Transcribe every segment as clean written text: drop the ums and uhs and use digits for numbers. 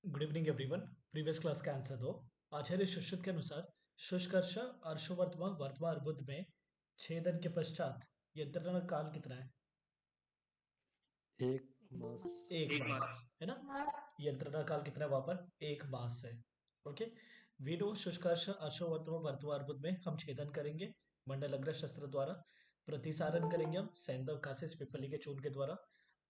Good evening everyone. Previous class का answer दो। आचार्य सुश्रुत के अनुसार शुष्कर्ष अर्शवर्तमा वर्तमान अर्बुद में छेदन के पश्चात यंत्रणा काल कितना है? एक मास। एक मास है ना। यंत्रणा काल कितना है वहां पर? एक मास है। ओके। वी नो शुष्कर्ष अर्शवर्तमा वर्तमान अर्बुद में हम छेदन करेंगे मंडल अग्र शस्त्र द्वारा, प्रतिसारण करेंगे हम सेंधव कासिस पिपली के चूर्ण के द्वारा,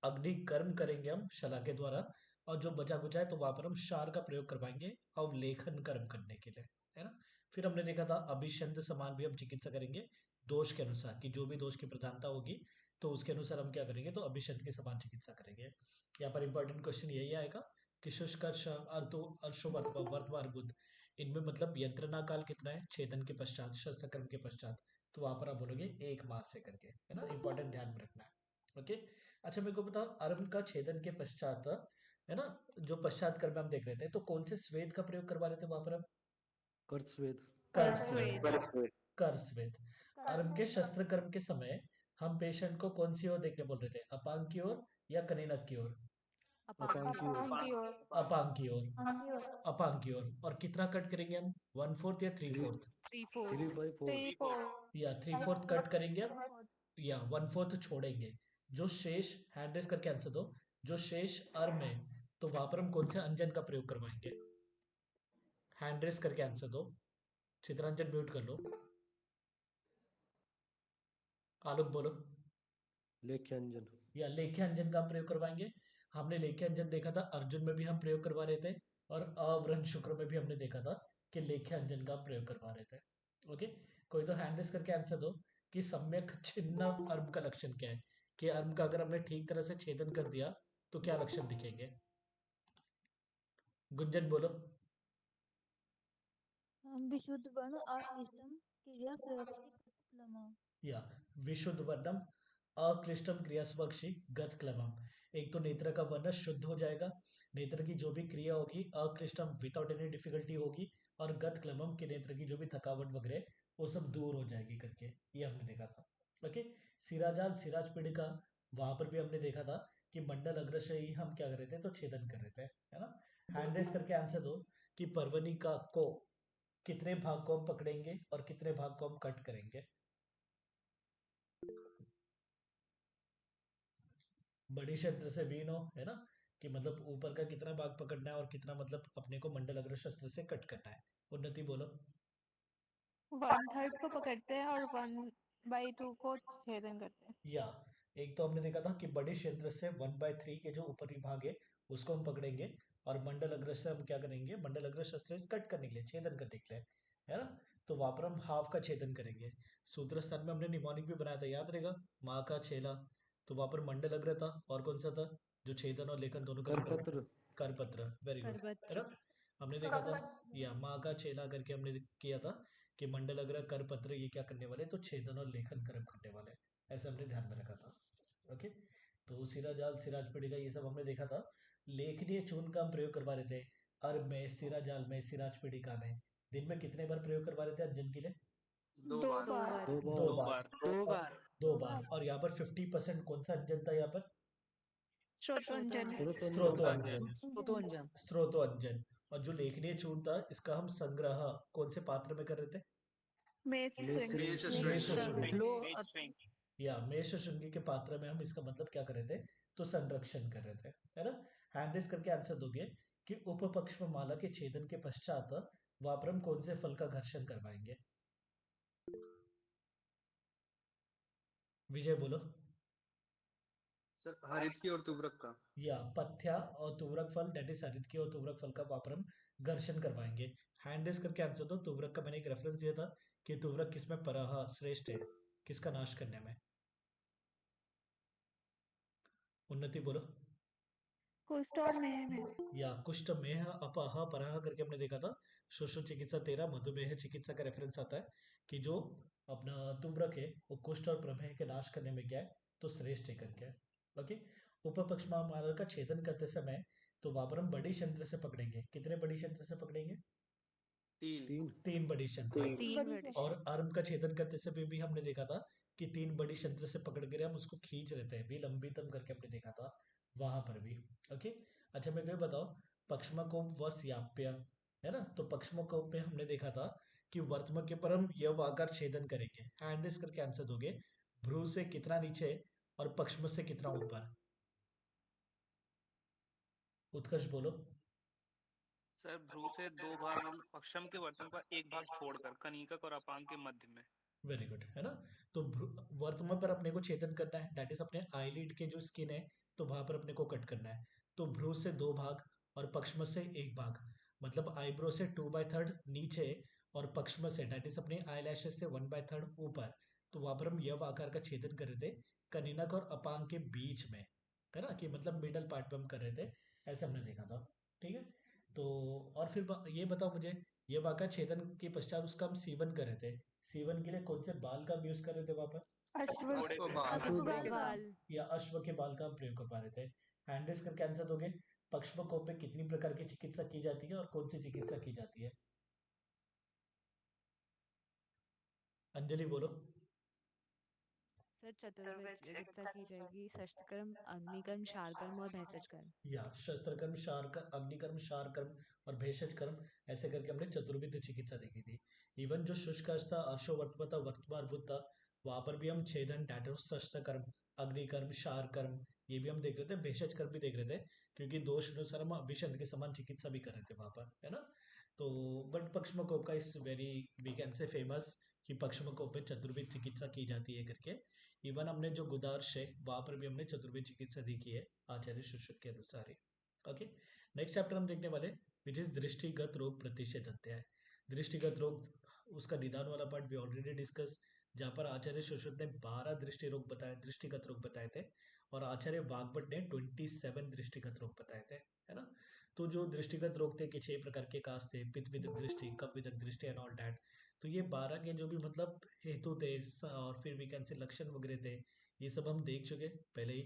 अग्निकर्म करेंगे हम शला के द्वारा, और जो बचा कुचा है तो वहां पर हम क्षार का प्रयोग करवाएंगे अवलेखन कर्म करने के लिए, है ना। फिर हमने देखा था अभिषंध समान भी हम चिकित्सा करेंगे दोष के अनुसार, कि जो भी दोष की प्रधानता होगी तो उसके अनुसार हम क्या करेंगे, तो अभिषंध की समान चिकित्सा करेंगे। यहाँ पर इंपॉर्टेंट क्वेश्चन यही आएगा कि शुष्क वर्तमान बुद्ध, इनमें मतलब यंत्रणा काल कितना है छेदन के पश्चात शस्त्र कर्म के पश्चात, तो वहां पर आप बोलोगे एक मास से करके, है ना। इंपॉर्टेंट ध्यान में रखना है। ओके। अच्छा मेरे को बताओ, अर्म का छेदन के पश्चात, है ना, जो पश्चात कर्म हम देख रहे थे, तो कौन से स्वेद का प्रयोग करवा रहे थे वहां पर हम? कर्तस्वेद। कर स्वेद। कर स्वेद। अर्म के शस्त्र कर्म के समय हम पेशेंट को कौन सी ओर देखने बोल रहे थे, अपांग की ओर या कनीनक की ओर? अपांग की ओर। अपांग की ओर। अपांग की ओर। और कितना कट करेंगे हम, वन फोर्थ या थ्री थ्री फोर्थ? 3/4। या थ्री फोर्थ कट करेंगे हम, या वन फोर्थ छोड़ेंगे। जो शेष, हैंड रेस करके आंसर दो, जो शेष अर्म है तो वहां पर हम कौन से अंजन का प्रयोग करवाएंगे? हैंड रेस करके आंसर दो। चित्रांजन म्यूट कर लो। आलोक बोलो। लेख्य अंजन। या लेख्य अंजन का हम प्रयोग करवाएंगे। हमने लेख्य अंजन देखा था अर्जुन में भी हम प्रयोग करवा रहे थे, और अवृण शुक्र में भी हमने देखा था कि लेख्य अंजन का हम प्रयोग करवा रहे थे। ओके। कोई तो हैंड रेस करके आंसर दो कि सम्यक छिन्न अर्म का लक्षण क्या है, कि अर्म का अगर हमने ठीक तरह से छेदन कर दिया तो क्या लक्षण दिखेंगे? गुंजन बोलो। विशुद्ध वर्ण अक्लिष्टम क्रिया सुरक्षित लमा। या विशुद्ध वर्णम अक्लिष्टम क्रिया स्वक्षी गत क्लमम। एक तो नेत्र का वर्ण शुद्ध हो जाएगा, नेत्र की जो भी क्रिया होगी अक्लिष्टम विदाउट एनी डिफिकल्टी होगी, और गत क्लमम के नेत्र की जो भी थकावट वगैरह वो सब दूर हो जाएगी करके, ये हमने देखा था। ओके। सिराजाल सिराज पीड़िका, वहां पर भी हमने देखा था कि मंडल अग्र से ही हम क्या कर रहे थे, तो छेदन कर रहे थे, है ना। हैंड रेस करके आंसर दो कि पर्वनिका को कितने भाग को हम पकड़ेंगे और कितने भाग को हम कट करेंगे? बड़ी शस्त्र से वीणो, है ना, कि मतलब ऊपर का कितना भाग पकड़ना है और कितना मतलब अपने को मंडल अग्र शस्त्र से कट करना है। उन्नति बोलो। 1/3 को पकड़ते हैं और 1/2 को छेदन करते हैं। या एक तो हमने देखा था कि बड़े क्षेत्र से 1/3 के जो ऊपरी भाग है उसको हम पकड़ेंगे, और मंडल अग्र से हम क्या करेंगे, मंडल अग्र शस्त्र से कट करने के लिए, छेदन करने के लिए, है ना। तो वहां पर हम हाफ का छेदन करेंगे। सूत्र स्थान में हमने निमोनिक भी बनाया था, याद रहेगा, माँ का छेला। तो वहां पर मंडल अग्र था, और कौन सा था जो छेदन और लेखन दोनों का प्रयोग? करपत्र। करपत्र। वेरी गुड, है ना। हमने देखा था, या माँ का छेला करके हमने किया था कि मंडल अग्र करपत्र ये क्या करने वाले, तो छेदन और लेखन कर्म करने वाले, ऐसा हमने ध्यान में रखा था। ओके। तो सिराजाल सिराज पीड़िका ये सब हमने देखा था। लेखनीय चूर्ण का हम प्रयोग करवा रहे थे अर्ब में, सिराजाल में, सिराज पीड़िका में। दिन में कितने बार प्रयोग करवा रहे थे अंजन के लिए? 2 बार। दो दो बार। बार। और दो बार। और यहाँ पर 50% कौन सा अंजन था यहाँ पर? श्रोतोंजन। स्त्रोतो स्रोतोंजन। अंजन। स्त्रोतो अंजन। और जो लेखनीय चूर्ण था इसका हम संग्रह कौन से पात्र में कर रहे थे? मेष मेसरी। मेष श्रृंगी। या मेष श्रृंगी के पात्र में हम इसका मतलब क्या कर रहे थे, तो संरक्षण कर रहे थे, है ना। हैंड करके आंसर दोगे कि उपपक्ष में माला के छेदन के पश्चात वहां पर हम कौन से फल का घर्षण करवाएंगे? विजय बोलो। सर हरित और तुबरक का। या पथ्या और तुवरक फल, डेट इज हरित और तुवरक फल का वहां पर हम घर्षण करवाएंगे। हैंड करके आंसर दो। तुवरक का मैंने एक रेफरेंस दिया था कि तुवरक किसमें परह श्रेष्ठ है, किसका नाश करने में? उन्नति बोलो। कुष्ठ और मेह में। या कुष्ठ मेह अपह परह करके हमने देखा था। शुश्रु चिकित्सा 13 मधुमेह चिकित्सा का रेफरेंस आता है कि जो अपना तुबरक है वो कुष्ठ और प्रमेह के नाश करने में क्या है, तो श्रेष्ठ है करके। ओके। उपपक्ष मार्ग का छेदन करते समय तो वहां पर हम बड़ी शंत्र से पकड़ेंगे। कितने बड़ी शंत्र से पकड़ेंगे? 3। 3 बड़ी शंत्र। बड़ी और आर्म का छेदन करते समय भी हमने देखा था कि 3 बड़ी शंत्र से पकड़ कर हम उसको खींच रहे थे, भी लंबितम करके हमने देखा था वहां पर भी। ओके। अच्छा मेरे को ये बताओ, पक्ष्मकोप व स्याप्य, है ना। तो पक्ष्मकोप में हमने देखा था कि वर्तम के पर हम यह आकार छेदन करेंगे। हैंड रेस करके आंसर दोगे। भ्रू से कितना नीचे और पक्ष्म से कितना ऊपर? उत्कर्ष बोलो। सर भ्रू से 2 भाग मतलब पश्चिम के वर्तन का एक भाग छोड़कर कनिकक और अपांग के मध्य में। वेरी गुड, है ना। तो वर्तमान पर अपने को छेदन करना है, दैट इज अपने आईलिड के जो स्किन है, तो वहां पर अपने को कट करना है। तो भ्रू से 2 भाग और पक्ष्म से 1 भाग, मतलब आईब्रो से 2/3 नीचे और पक्ष्म से दैट इज अपने आई लैशेस से 1/3 ऊपर। तो वहां पर हम यह आकार का छेदन कर रहे थे कनिनक और अपांग के बीच में, है ना, कि मतलब मिडल पार्ट पे हम कर रहे थे, ऐसा हमने देखा था। ठीक है। तो और फिर ये बताओ मुझे, ये वाका छेदन के पश्चात उसका हम सीवन कर रहे थे, सीवन के लिए कौन से बाल का हम यूज कर रहे थे वहां पर? अश्व घोड़े के अश्वबाल बाल। या अश्व के बाल का हम प्रयोग कर पा रहे थे। हैंडिस करके आंसर दोगे। पक्ष्मकोप में कितनी प्रकार की चिकित्सा की जाती है और कौन सी चिकित्सा की जाती है? अंजलि बोलो। सर चतुर्वेद चिकित्सा की जाएगी, शस्त्रकर्म, अग्निकर्म, शारकर्म और भेषज कर्म। या शस्त्रकर्म, शारकर्म, अग्निकर्म, शारकर्म और भेषज कर्म, ऐसे करके हमने चतुर्विध चिकित्सा देखी थी। इवन जो शुष्क था, अर्शोवर्तम था, वर्तमान था, वहां पर भी हम छेदन, डाटो, शस्त्रकर्म, अग्निकर्म, शारकर्म, ये भी हम देख रहे थे, भेषज कर्म भी देख रहे थे, क्योंकि दोष अनुसार हम अभिषंध के समान चिकित्सा भी कर रहे थे वहां पर, है ना। तो बट पक्ष्मकोप का इस very we can say famous कि पक्ष्मकोप में चतुर्विध चिकित्सा की जाती है करके। इवन हमने जो गुदार्श है वहां पर भी हमने चतुर्विध चिकित्सा देखी है आचार्य सुश्रुत के अनुसार ही। ओके। नेक्स्ट चैप्टर हम देखने वाले विच इज दृष्टिगत रोग प्रतिषेध अध्याय। दृष्टिगत रोग उसका निदान वाला पार्ट भी ऑलरेडी डिस्कस, जहां पर आचार्य सुश्रुत ने 12 दृष्टि रोग बताए, दृष्टिगत रोग बताए थे, और आचार्य वाग्भट ने 27 दृष्टिगत रोग बताए थे, है ना। तो जो दृष्टिगत रोग थे कि 6 प्रकार के कास्ट थे, पित्त विदक दृष्टि, कफ विदक दृष्टि एंड ऑल दैट। तो ये 12 के जो भी मतलब हेतु थे और फिर वी कैन से लक्षण वगैरह थे, ये सब हम देख चुके पहले ही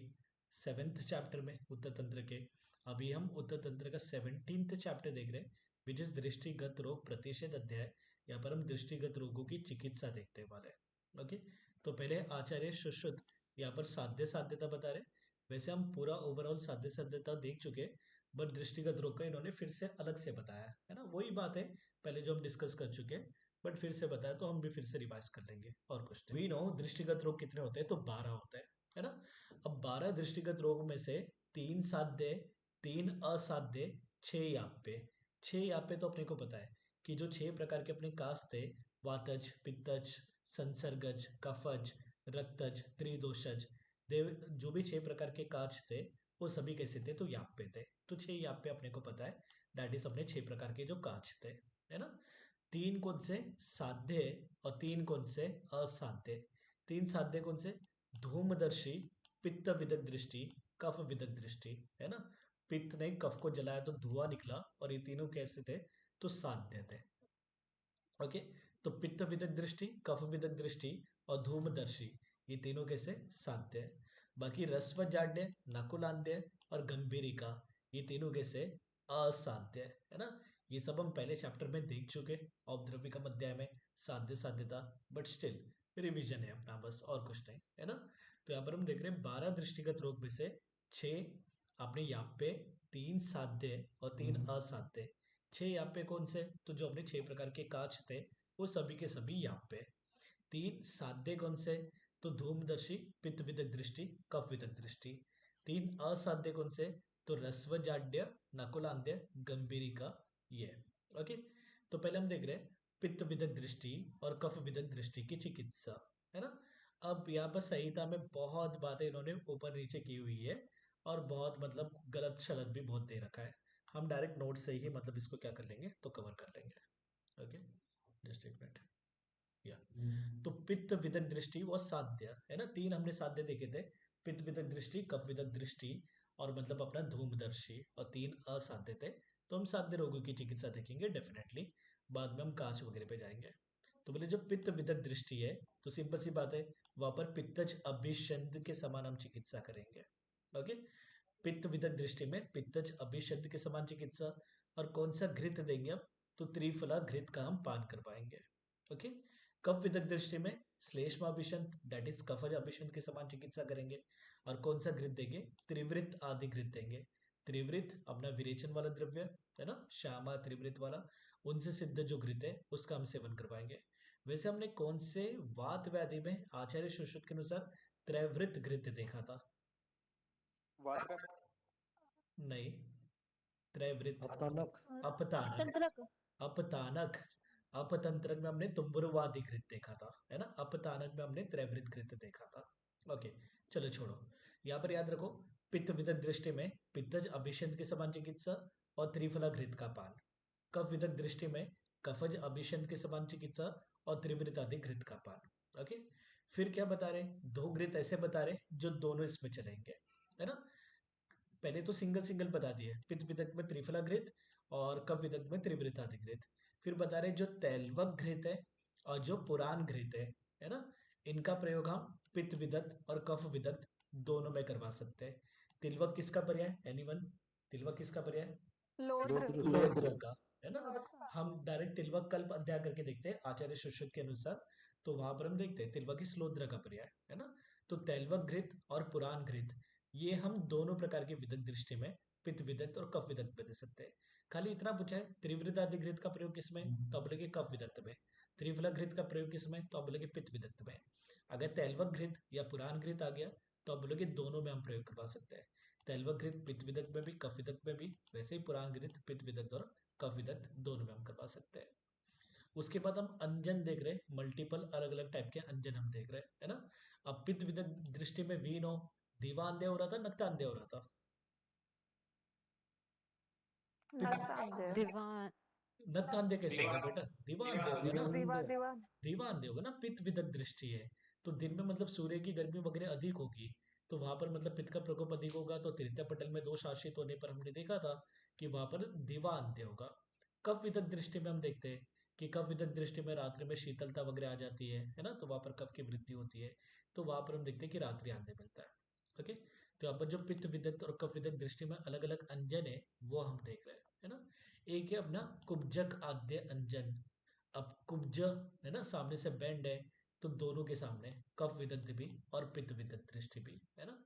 7th चैप्टर में उत्तर तंत्र के। अभी हम उत्तर तंत्र का 17th चैप्टर देख रहे हैं विच इज दृष्टिगत रोग प्रतिषेध अध्याय। यहाँ पर हम दृष्टिगत रोगों की चिकित्सा देखने वाले हैं। ओके। तो पहले आचार्य सुश्रुत यहाँ पर साध्य साध्यता बता रहे। वैसे हम पूरा ओवरऑल साध्य साध्यता देख चुके, बट दृष्टिगत रोग का इन्होंने फिर से अलग से बताया है ना। वही बात है पहले जो हम डिस्कस कर चुके हैं, बट फिर से बताया तो हम भी फिर से रिवाइज कर लेंगे और कुछ वी नो दृष्टिगत रोग कितने होते हैं, तो 12 होते हैं, है ना। अब 12 दृष्टिगत रोग में से 3 साध्य, 3 असाध्य, 6 याप्य। 6 याप्य तो अपने को पता है कि जो 6 प्रकार के अपने कास्ट थे, वातज, पित्तज, संसर्गज, कफज, रक्तज, त्रिदोषज, देव, जो भी 6 प्रकार के काज थे वो सभी कैसे थे, तो याप्य थे। तो 6 याप्य अपने को पता है, दैट इज अपने 6 प्रकार के जो काज थे, है ना। 3 कौन से साध्य और 3 कौन से असाध्य। 3 साध्य कौन से? धूमदर्शी, पित्त विदक दृष्टि, कफ विदक दृष्टि, है ना। पित्त ने कफ को जलाया तो धुआं निकला, और ये तीनों कैसे थे, तो साध्य थे। ओके। तो पित्त विदक दृष्टि, कफ विदक दृष्टि और धूमदर्शी, ये तीनों कैसे, साध्य है। बाकी रस्व जाड्य, नकुलांध्य और गंभीरिका, ये तीनों कैसे, असाध्य है ना। ये सब हम पहले चैप्टर में देख चुके औपद्रविकम अध्याय में, साध्य साध्यता, बट स्टिल रिवीजन है अपना, बस और कुछ नहीं, है ना। तो यहाँ पर हम देख रहे हैं 12 दृष्टिगत रोग में से 6 अपने याप्य, 3 साध्य और 3 असाध्य। 6 याप्य कौन से, तो जो अपने 6 प्रकार के काज थे वो सभी के सभी याप्य। 3 साध्य कौन से, तो धूमदर्शी, पित्त विदक दृष्टि, कफ विदक दृष्टि। 3 असाध्य कौन से, तो रस्व जाड्य, नकुलांध्य, गंभीरिका, ये। ओके। तो पहले हम देख रहे हैं पित्त विदक दृष्टि और कफ विदक दृष्टि की चिकित्सा, है ना। अब यहाँ पर संहिता में बहुत बातें इन्होंने ऊपर नीचे की हुई है, और बहुत मतलब गलत शलत भी बहुत दे रखा है। हम डायरेक्ट नोट से ही मतलब इसको क्या कर लेंगे, तो कवर कर लेंगे। ओके, जस्ट एक मिनट। या तो पित्त विदक दृष्टि वो साध्य है ना, 3 हमने साध्य देखे थे, पित्त विदक दृष्टि, कफ विदक दृष्टि और मतलब अपना धूमदर्शी, और 3 असाध्य थे। तो हम साध्य रोगों की चिकित्सा देखेंगे डेफिनेटली, बाद में हम काच वगैरह पे जाएंगे। तो बोले जो पित्त विदक दृष्टि है, तो सिंपल सी बात है, वहां पर पित्तज अभिषंध के समान हम चिकित्सा करेंगे। ओके। पित्त विदक दृष्टि में पित्तज अभिषंध के समान चिकित्सा, और कौन सा घृत देंगे हम, तो त्रिफला घृत का हम पान कर पाएंगे। ओके। कफ विदक दृष्टि में श्लेष्मा अभिषंध, दैट इज कफज अभिषंध के समान चिकित्सा करेंगे, और कौन सा घृत देंगे, त्रिवृत आदि घृत देंगे। त्रिवृत अपना विरेचन वाला द्रव्य है ना, श्यामा त्रिवृत वाला, उनसे सिद्ध जो घृत है उसका हम सेवन करवाएंगे। वैसे हमने कौन से वात व्याधि में आचार्य सुश्रुत के अनुसार त्रैवृत घृत देखा था? वात्रक। नहीं, त्रैवृत, अपतानक, अपतानक, तंत्रक। अपतानक, अपतंत्रक में हमने तुम्बुरवादी घृत देखा था, है ना। अपतानक में हमने त्रैवृत घृत देखा था। ओके, चलो छोड़ो, यहाँ पर याद रखो, पित्त विदक दृष्टि में पित्तज अभिषेक के समान चिकित्सा और त्रिफला घृत का पान। कफ विदक दृष्टि में कफज अभिषेक के समान चिकित्सा और त्रिवृत आदि घृत का पान। ओके, फिर क्या बता रहे, दो घृत ऐसे बता रहे जो दोनों इसमें चलेंगे, है ना। पहले तो सिंगल सिंगल बता दिए, पित्त विदक में त्रिफला घृत और कफ विदक में त्रिवृत आदि घृत। फिर बता रहे जो तैलवक घृत है और जो पुराण घृत है ना, इनका प्रयोग हम पित्त विदक और कफ विदक दोनों में करवा सकते हैं। तिलवक किसका पर्याय, एनीवन? तिलवक किसका पर्याय? लोद्र। लोद्र का, है ना। हम डायरेक्ट तिलवक कल्प अध्याय करके देखते हैं आचार्य सुश्रुत के अनुसार, तो वहां पर हम देखते हैं तिलवक इस लोद्र का पर्याय, है ना। तो तैलवक घृत और पुराण घृत, ये हम दोनों प्रकार के विदक दृष्टि में पित्त विदक्त और कफ विदक्त में दे सकते हैं। खाली इतना पूछा है त्रिवृत आदि घृत का प्रयोग किसमें, तो आप बोलेंगे कफ विदक्त में। त्रिफला घृत का प्रयोग किसमें, तो आप बोलेंगे पित्त विदक्त में। अगर तैलवक घृत या पुराण घृत आ गया तो आप बोलोगे दोनों में हम प्रयोग करवा सकते हैं। तैलवक घृत पित्त विदक्त में भी, कफ विदक्त में भी, वैसे ही पुराण घृत पित्त विदक्त और कफ विदक्त दोनों में हम करवा सकते हैं। उसके बाद हम अंजन देख रहे हैं, मल्टीपल अलग अलग टाइप के अंजन हम देख रहे हैं, है ना। अब पित्त विदक्त दृष्टि में वीनो दीवानदेह हो रहा था, नक्तानदेह हो रहा था? नक्तानदेह। दीवान नक्तानदेह कैसे होगा बेटा, दीवानदेह होगा ना। दीवान दीवानदेह, दीवान। दीवानदेह होगा ना, पित्त विदक्त दृष्टि है। तो दिन में मतलब सूर्य की गर्मी वगैरह अधिक होगी, तो वहां पर मतलब पित्त का प्रकोप अधिक होगा, तो तृतीय पटल में दोष आश्रित होने पर हमने देखा था कि वहां पर दीवानदेह होगा। कफ विदक्त दृष्टि में हम देखते हैं कि कफ विदक्त दृष्टि में रात्रि में शीतलता वगैरह आ जाती है ना, तो वहां पर कफ की वृद्धि होती है, तो वहां पर हम देखते हैं कि रात्रि आंधे मिलता है। ओके, तो यहाँ पर जो पित्त विदक्त और कफ विदक्त दृष्टि में अलग अलग अंजन है वो हम देख रहे हैं, है ना। एक है अपना कुब्जक आद्य अंजन। अब कुब्ज है ना, सामने से बैंड है, तो दोनों के सामने कफ विदग्ध भी और पित्त विदग्ध दृष्टि भी, है ना।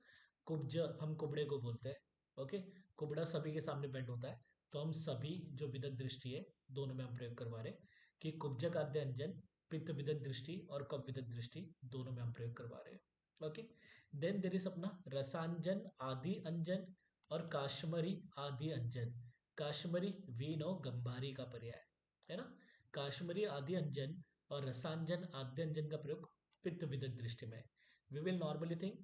कुब्ज हम कुबड़े को बोलते हैं। ओके, कुबड़ा सभी के सामने बैंड होता है, तो हम सभी जो विदग्ध दृष्टि है दोनों में हम प्रयोग करवा रहे हैं कि कुब्जक आद्य अंजन, पित्त विदग्ध दृष्टि और कफ विदग्ध दृष्टि दोनों में हम प्रयोग करवा रहे हैं। ओके, देन देर इज अपना रसांजन आदि अंजन और काश्मरी आदि अंजन। काश्मरी वीनो गंभारी का पर्याय, है ना। काश्मीरी आदि अंजन और रसांजन आद्य अंजन का प्रयोग पित्त विदग्ध दृष्टि में। We will normally think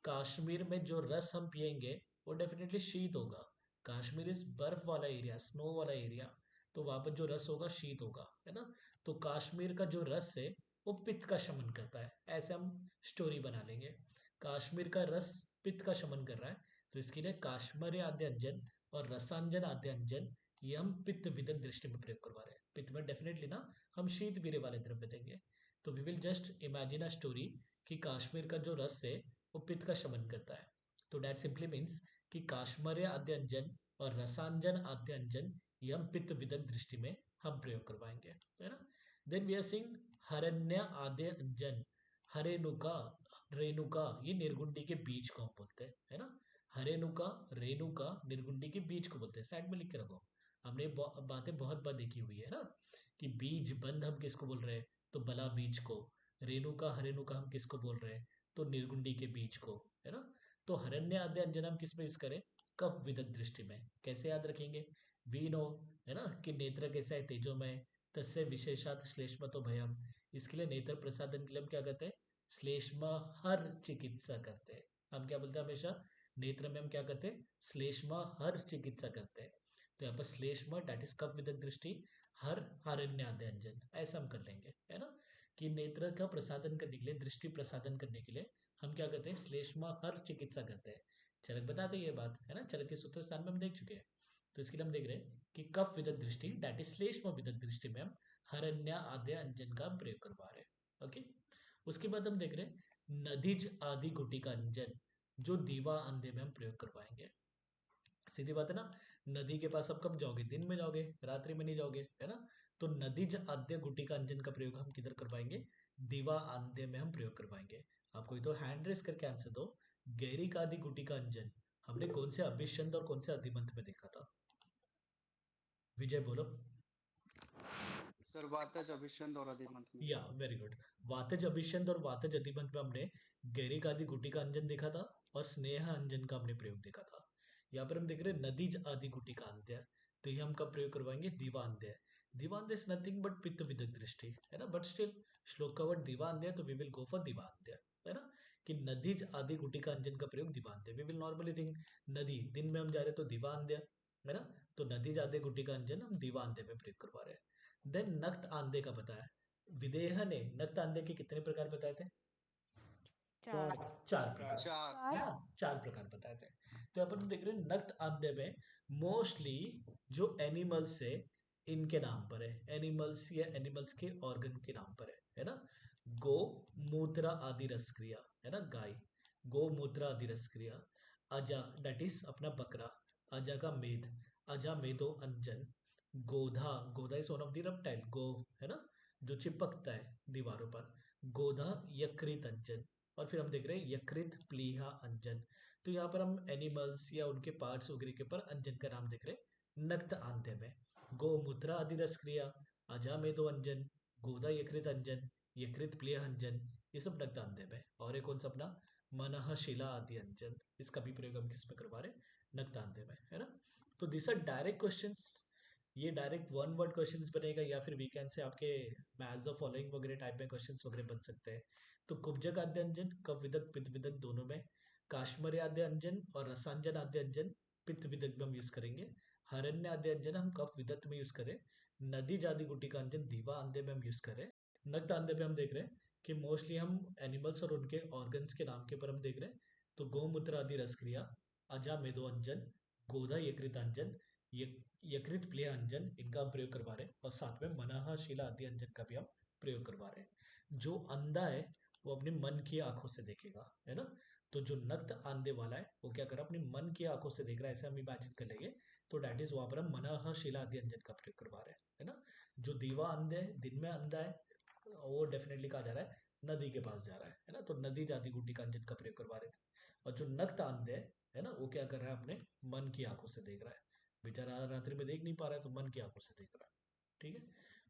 Kashmir में जो रस हम पिएंगे वो डेफिनेटली शीत होगा। कश्मीर इज बर्फ वाला एरिया, स्नो वाला एरिया, तो वहां पर जो रस होगा शीत होगा, है ना। तो कश्मीर का जो रस है वो पित्त का शमन करता है, ऐसे हम स्टोरी बना लेंगे। कश्मीर का रस पित्त का शमन कर रहा है, तो इसके लिए काश्मीरी आद्य अंजन और रसांजन आद्य अंजन ये हम पित्त विदग्ध दृष्टि में प्रयोग करवा रहे हैं। पित्त में डेफिनेटली ना हम शीत वीर्य वाले द्रव्य देंगे। तो we will just imagine a story कि कश्मीर का जो रस है वो पित्त का शमन करता है, तो दैट सिंपली मीन्स कि काश्मीर आद्य अंजन और रसांजन आद्य अंजन ये हम पित्त विदग्ध दृष्टि में हम प्रयोग करवाएंगे, है ना। देन वी आर सीइंग हरण्य आद्य अंजन। हरेनुका, रेणुका, ये निर्गुंडी के बीज को हम बोलते हैं, है ना। हरेनुका, रेणुका, निर्गुंडी के बीज को बोलते हैं, साइड में लिख के रखो। हमने बातें बहुत बार देखी हुई है ना कि बीज बंध हम किसको बोल रहे हैं, तो बला बीज को। रेणुका हरेणुका हम किसको बोल रहे हैं, तो निर्गुंडी के बीज को, है ना। तो हरण्य आद्य अंजन हम किस में यूज करें, कफ विदग्ध दृष्टि में। कैसे याद रखेंगे, वी नो, है ना, कि नेत्र कैसा है, तेजोमय, तस्य विशेषात श्लेष्म तो भयम। इसके लिए नेत्र प्रसादन के लिए हम क्या करते हैं, श्लेष्म हर चिकित्सा करते हैं। हम क्या बोलते हैं हमेशा, नेत्र में हम क्या करते हैं, श्लेष्म हर चिकित्सा करते हैं। तो यहाँ पर श्लेष्म डेट इज कफ विदग्ध दृष्टि, हर हरण्याद्य अंजन, ऐसा हम कर लेंगे, है ना। कि नेत्र का प्रसादन करने के लिए, दृष्टि प्रसादन करने के लिए हम क्या करते हैं, श्लेष्म हर चिकित्सा करते हैं। चरक बताते हैं ये बात, है ना, चरक के सूत्र स्थान में हम देख चुके हैं। तो इसके लिए हम देख रहे हैं कि कफ विदग्ध दृष्टि डेट इज श्लेष्म विदग्ध दृष्टि में हम हरण्य आद्य अंजन का प्रयोग करवा रहे हैं। ओके, उसके बाद हम देख रहे हैं नदीज आदि गुटी का अंजन, जो दीवा अंधे में हम प्रयोग करवाएंगे। सीधी बात है ना, नदी के पास आप कब जाओगे, दिन में जाओगे, रात्रि में नहीं जाओगे, है ना। तो नदीज आद्य गुटी का अंजन का प्रयोग हम किधर करवाएंगे, दीवा अंधे में हम प्रयोग करवाएंगे। आप कोई तो हैंड रेस करके आंसर दो। गैरिक आदि गुटी का अंजन हमने कौन से अभिष्यंद और कौन से अधिमंत में देखा था? विजय बोलो। सर वातज अभिष्यंद और अधिमंत में। या वेरी गुड। वातज अभिष्यंद और वातज अधिमंत में हमने गैरिक आदि गुटी का अंजन देखा था और स्नेह अंजन का हमने प्रयोग देखा था। यहाँ पर हम देख रहे हैं नदीज आदि गुटी का अंत्य, तो ये हम कब प्रयोग करवाएंगे? दीवांध्य। दीवांध्य इज नथिंग बट पित्त विदक दृष्टि, है ना, बट स्टिल श्लोक का वर्ड दीवांध्य, तो वी विल गो फॉर दीवांध्य, है ना, कि नदीज आदि गुटी का अंजन का प्रयोग दीवांध्य। वी विल नॉर्मली थिंक नदी, दिन में हम जा रहे हैं तो दीवांध्य, है ना, तो नदीज आदि गुटी का अंजन हम दीवांध्य में प्रयोग करवा रहे हैं। देन नक्त आंधे का बताया, विदेह ने नक्त आंधे के कितने प्रकार बताए थे? चार। चार प्रकार, चार। है ना, चार प्रकार बताए थे। तो यहाँ पर हम देख रहे हैं नक्त आंधे में मोस्टली जो एनिमल्स है इनके नाम पर है, एनिमल्स या एनिमल्स के ऑर्गन के नाम पर है ना। गो मूत्र आदि रसक्रिया, है ना, गाय, गो मूत्र आदि रसक्रिया। अजा दैट इज अपना बकरा, अजा का मेध, अजा मेदो अंजन। गोधा, गोधा is one of the reptile, गो, है ना, जो चिपकता है दीवारों पर, गोधा यकृत अंजन। और फिर हम देख रहे हैं यकृत प्लीहा अंजन। तो यहाँ पर हम एनिमल्स या उनके पार्ट्स वगैरह के ऊपर अंजन का नाम देख रहे हैं नक्त आंध्य में। गोमूत्र आदि रसक्रिया, अजामेदो अंजन, गोदा यकृत अंजन, यकृत प्लीहा अंजन, ये सब नक्त आंध्य में। और एक कौन सा अपना मनः शिला आदि अंजन, इसका भी प्रयोग हम किस में करवा रहे हैं? नक्त आंध्य में, है ना। तो दिस आर डायरेक्ट क्वेश्चंस, ये डायरेक्ट वन वर्ड क्वेश्चंस बनेगा, या फिर वीकेंड से आपके मैच द फॉलोइंग वगैरह टाइप में क्वेश्चंस वगैरह बन सकते हैं। तो कुब्जक आद्य अंजन कफ विदक पित्त विदक दोनों में, काश्मीर आद्य अंजन और रसांजन आद्य अंजन पित्त विदक में हम यूज करेंगे। हरण्य आद्य अंजन हम कफ विदक में यूज करें। नदी जाति गुटी का अंजन दीवा आंधे में हम यूज करें। नक्त आंधे में हम देख रहे हैं कि मोस्टली हम एनिमल्स और उनके ऑर्गन्स के नाम के ऊपर हम देख रहे हैं। तो गौमूत्र आदि रसक्रिया, अजा मेदो अंजन, गोधा यकृत अंजन, यकृत प्ले अंजन, इनका हम प्रयोग करवा रहे हैं। और साथ में मनाहा शिला आदि अंजन का भी हम प्रयोग करवा रहे हैं। जो अंधा है वो अपने मन की आंखों से देखेगा, है ना। तो जो नक्त आंधे वाला है वो क्या कर रहा है? अपनी मन की आंखों से देख रहा है, ऐसे हम इमेजिन कर लेंगे। तो डेट इज वहां पर हम मनाहा शिला आदि अंजन का प्रयोग करवा रहे हैं, है ना। जो दीवा अंधे है, दिन में अंधा है, वो डेफिनेटली कहा जा रहा है नदी के पास जा रहा है ना, तो नदी जाति गुटी का अंजन का प्रयोग करवा रहे थे। और जो नक्त अंधे है ना, वो क्या कर रहा है? अपने मन की आंखों से देख रहा है, बेचारा रात्रि में देख नहीं पा रहा है तो मन की आंखों से देख रहा है, ठीक है।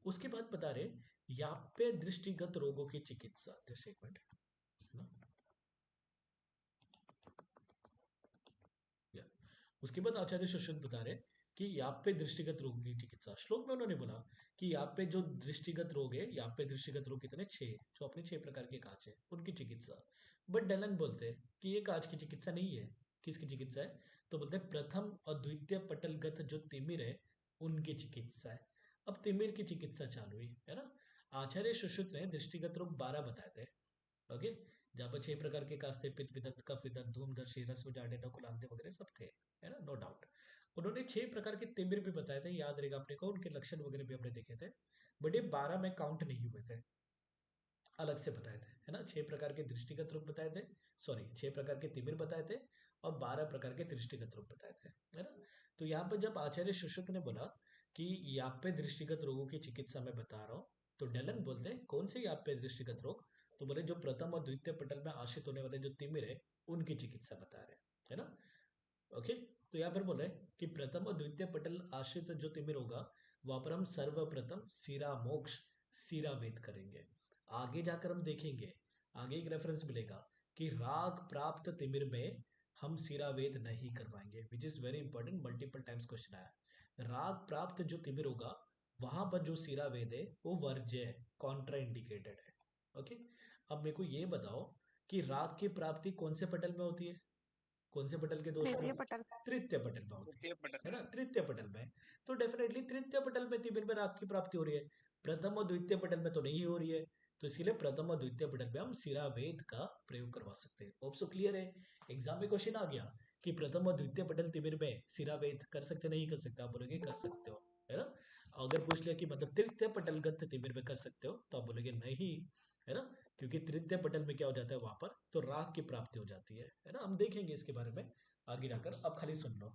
उसके बाद बता रहे याप्य दृष्टिगत रोगों की चिकित्सा, जस्ट एक मिनट, है ना। उसके बाद आचार्य सुश्रुत बता रहे कि याप्य दृष्टिगत रोग की चिकित्सा। श्लोक में उन्होंने बोला कि याप्य जो दृष्टिगत रोग है, याप्य दृष्टिगत रोग कितने? 6, जो अपने 6 प्रकार के कांच है उनकी चिकित्सा। बट डलन बोलते हैं कि ये कांच की चिकित्सा नहीं है। किसकी चिकित्सा है? तो बोलते हैं प्रथम और द्वितीय पटलगत जो तिमिर है उनकी चिकित्सा है। अब तिमिर की चिकित्सा चालू हुई, है ना। आचार्य सुश्रुत ने दृष्टिगत रोग 12 बताए थे, ओके, जहाँ पर 6 प्रकार के कांच थे, पित्त विदत, कफ विदत, धूमदर्शी, रस्व जाडेटा, कुलांते वगैरह सब थे, है ना, नो डाउट। उन्होंने 6 प्रकार के तिमिर भी बताए थे, याद रहेगा अपने को, उनके लक्षण वगैरह भी हमने देखे थे। बट ये 12 में काउंट नहीं हुए थे, अलग से बताए थे, है ना। 6 प्रकार के दृष्टिगत रोग बताए थे, सॉरी 6 प्रकार के तिमिर बताए थे और 12 प्रकार के दृष्टिगत रोग बताए थे, है ना। तो यहाँ पर जब आचार्य सुश्रुत ने बोला कि याप्य दृष्टिगत रोगों की चिकित्सा में बता रहा हूँ, तो डेलन बोलते हैं कौन से याप्य दृष्टिगत रोग? तो बोले जो प्रथम और द्वितीय पटल में आश्रित होने वाले जो तिमिर है उनकी चिकित्सा बता रहे हैं, है ना। ओके, तो यहाँ पर बोले कि प्रथम और द्वितीय पटल आश्रित जो तिमिर होगा वहां पर हम सर्वप्रथम सीरा मोक्ष सीरा वेद करेंगे। आगे जाकर हम देखेंगे, आगे एक रेफरेंस मिलेगा कि राग प्राप्त तिमिर में हम सीरा वेद नहीं करवाएंगे, which is very important, multiple times question आया। राग प्राप्त जो तिमिर होगा वहां पर जो सीरा वेद है वो वर्ज्य है, कॉन्ट्रा इंडिकेटेड है, ओके। अब मेरे को ये बताओ कि राग की प्राप्ति कौन से पटल में होती है? कौन से पटल के दोष में? तृतीय पटल। तृतीय पटल में होती तृतीय पटल है ना, तृतीय पटल में। तो डेफिनेटली तृतीय पटल में तिमिर में राग की प्राप्ति हो रही है, प्रथम और द्वितीय पटल में तो नहीं हो रही है। तो इसके लिए प्रथम और द्वितीय पटल में हम सीरा वेद का प्रयोग करवा सकते हैं। होप सो क्लियर है। एग्जाम में क्वेश्चन आ गया कि प्रथम और द्वितीय पटल तिमिर में सीरा वेद कर सकते नहीं कर सकते? आप बोलोगे कर सकते हो, है ना। अगर पूछ लिया कि मतलब तृतीय पटलगत तिमिर में कर सकते हो, तो आप बोलोगे नहीं, है ना, क्योंकि तृतीय पटल में क्या हो जाता है वहां पर? तो राग की प्राप्ति हो जाती है ना। हम देखेंगे इसके बारे में आगे जाकर। अब खाली सुन लो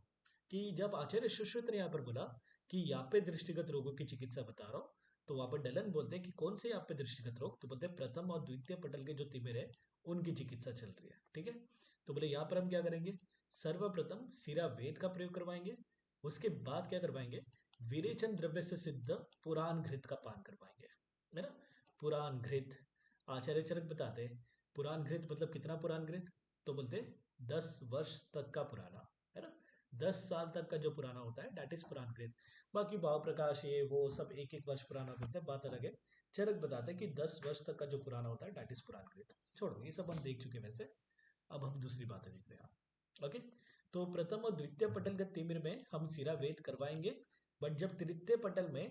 कि जब आचार्य सुश्रुत ने यहाँ पर बोला कि याप्य दृष्टिगत रोगों की चिकित्सा बता रहा हूँ, तो वहां पर डलन बोलते हैं कि कौन से याप्य दृष्टिगत रोग? तो बोलते हैं प्रथम और द्वितीय पटल के जो तिमिर है उनकी चिकित्सा चल रही है, ठीक है। तो बोले यहाँ पर हम क्या करेंगे? सर्वप्रथम सिरा वेद का प्रयोग करवाएंगे। उसके बाद क्या करवाएंगे, विरेचन द्रव्य से सिद्ध पुराण घृत का पान करवाएंगे, है ना। पुराण घृत, आचार्य चरक बताते हैं पुराण घृत मतलब कितना पुराण घृत, तो बोलते 10 वर्ष तक का पुराना, है ना। 10 साल तक का जो पुराना होता है दैट इज पुराण घृत। बाकी भाव प्रकाश ये वो सब एक एक वर्ष पुराना होता है, बात अलग है। चरक बताते हैं कि 10 वर्ष तक का जो पुराना होता है दैट इज पुराण घृत। छोड़ो ये सब हम देख चुके वैसे, अब हम दूसरी बातें देख रहे हैं। ओके, तो प्रथम और द्वितीय पटल के तिमिर में हम सिरा वेद करवाएंगे, बट जब तृतीय पटल में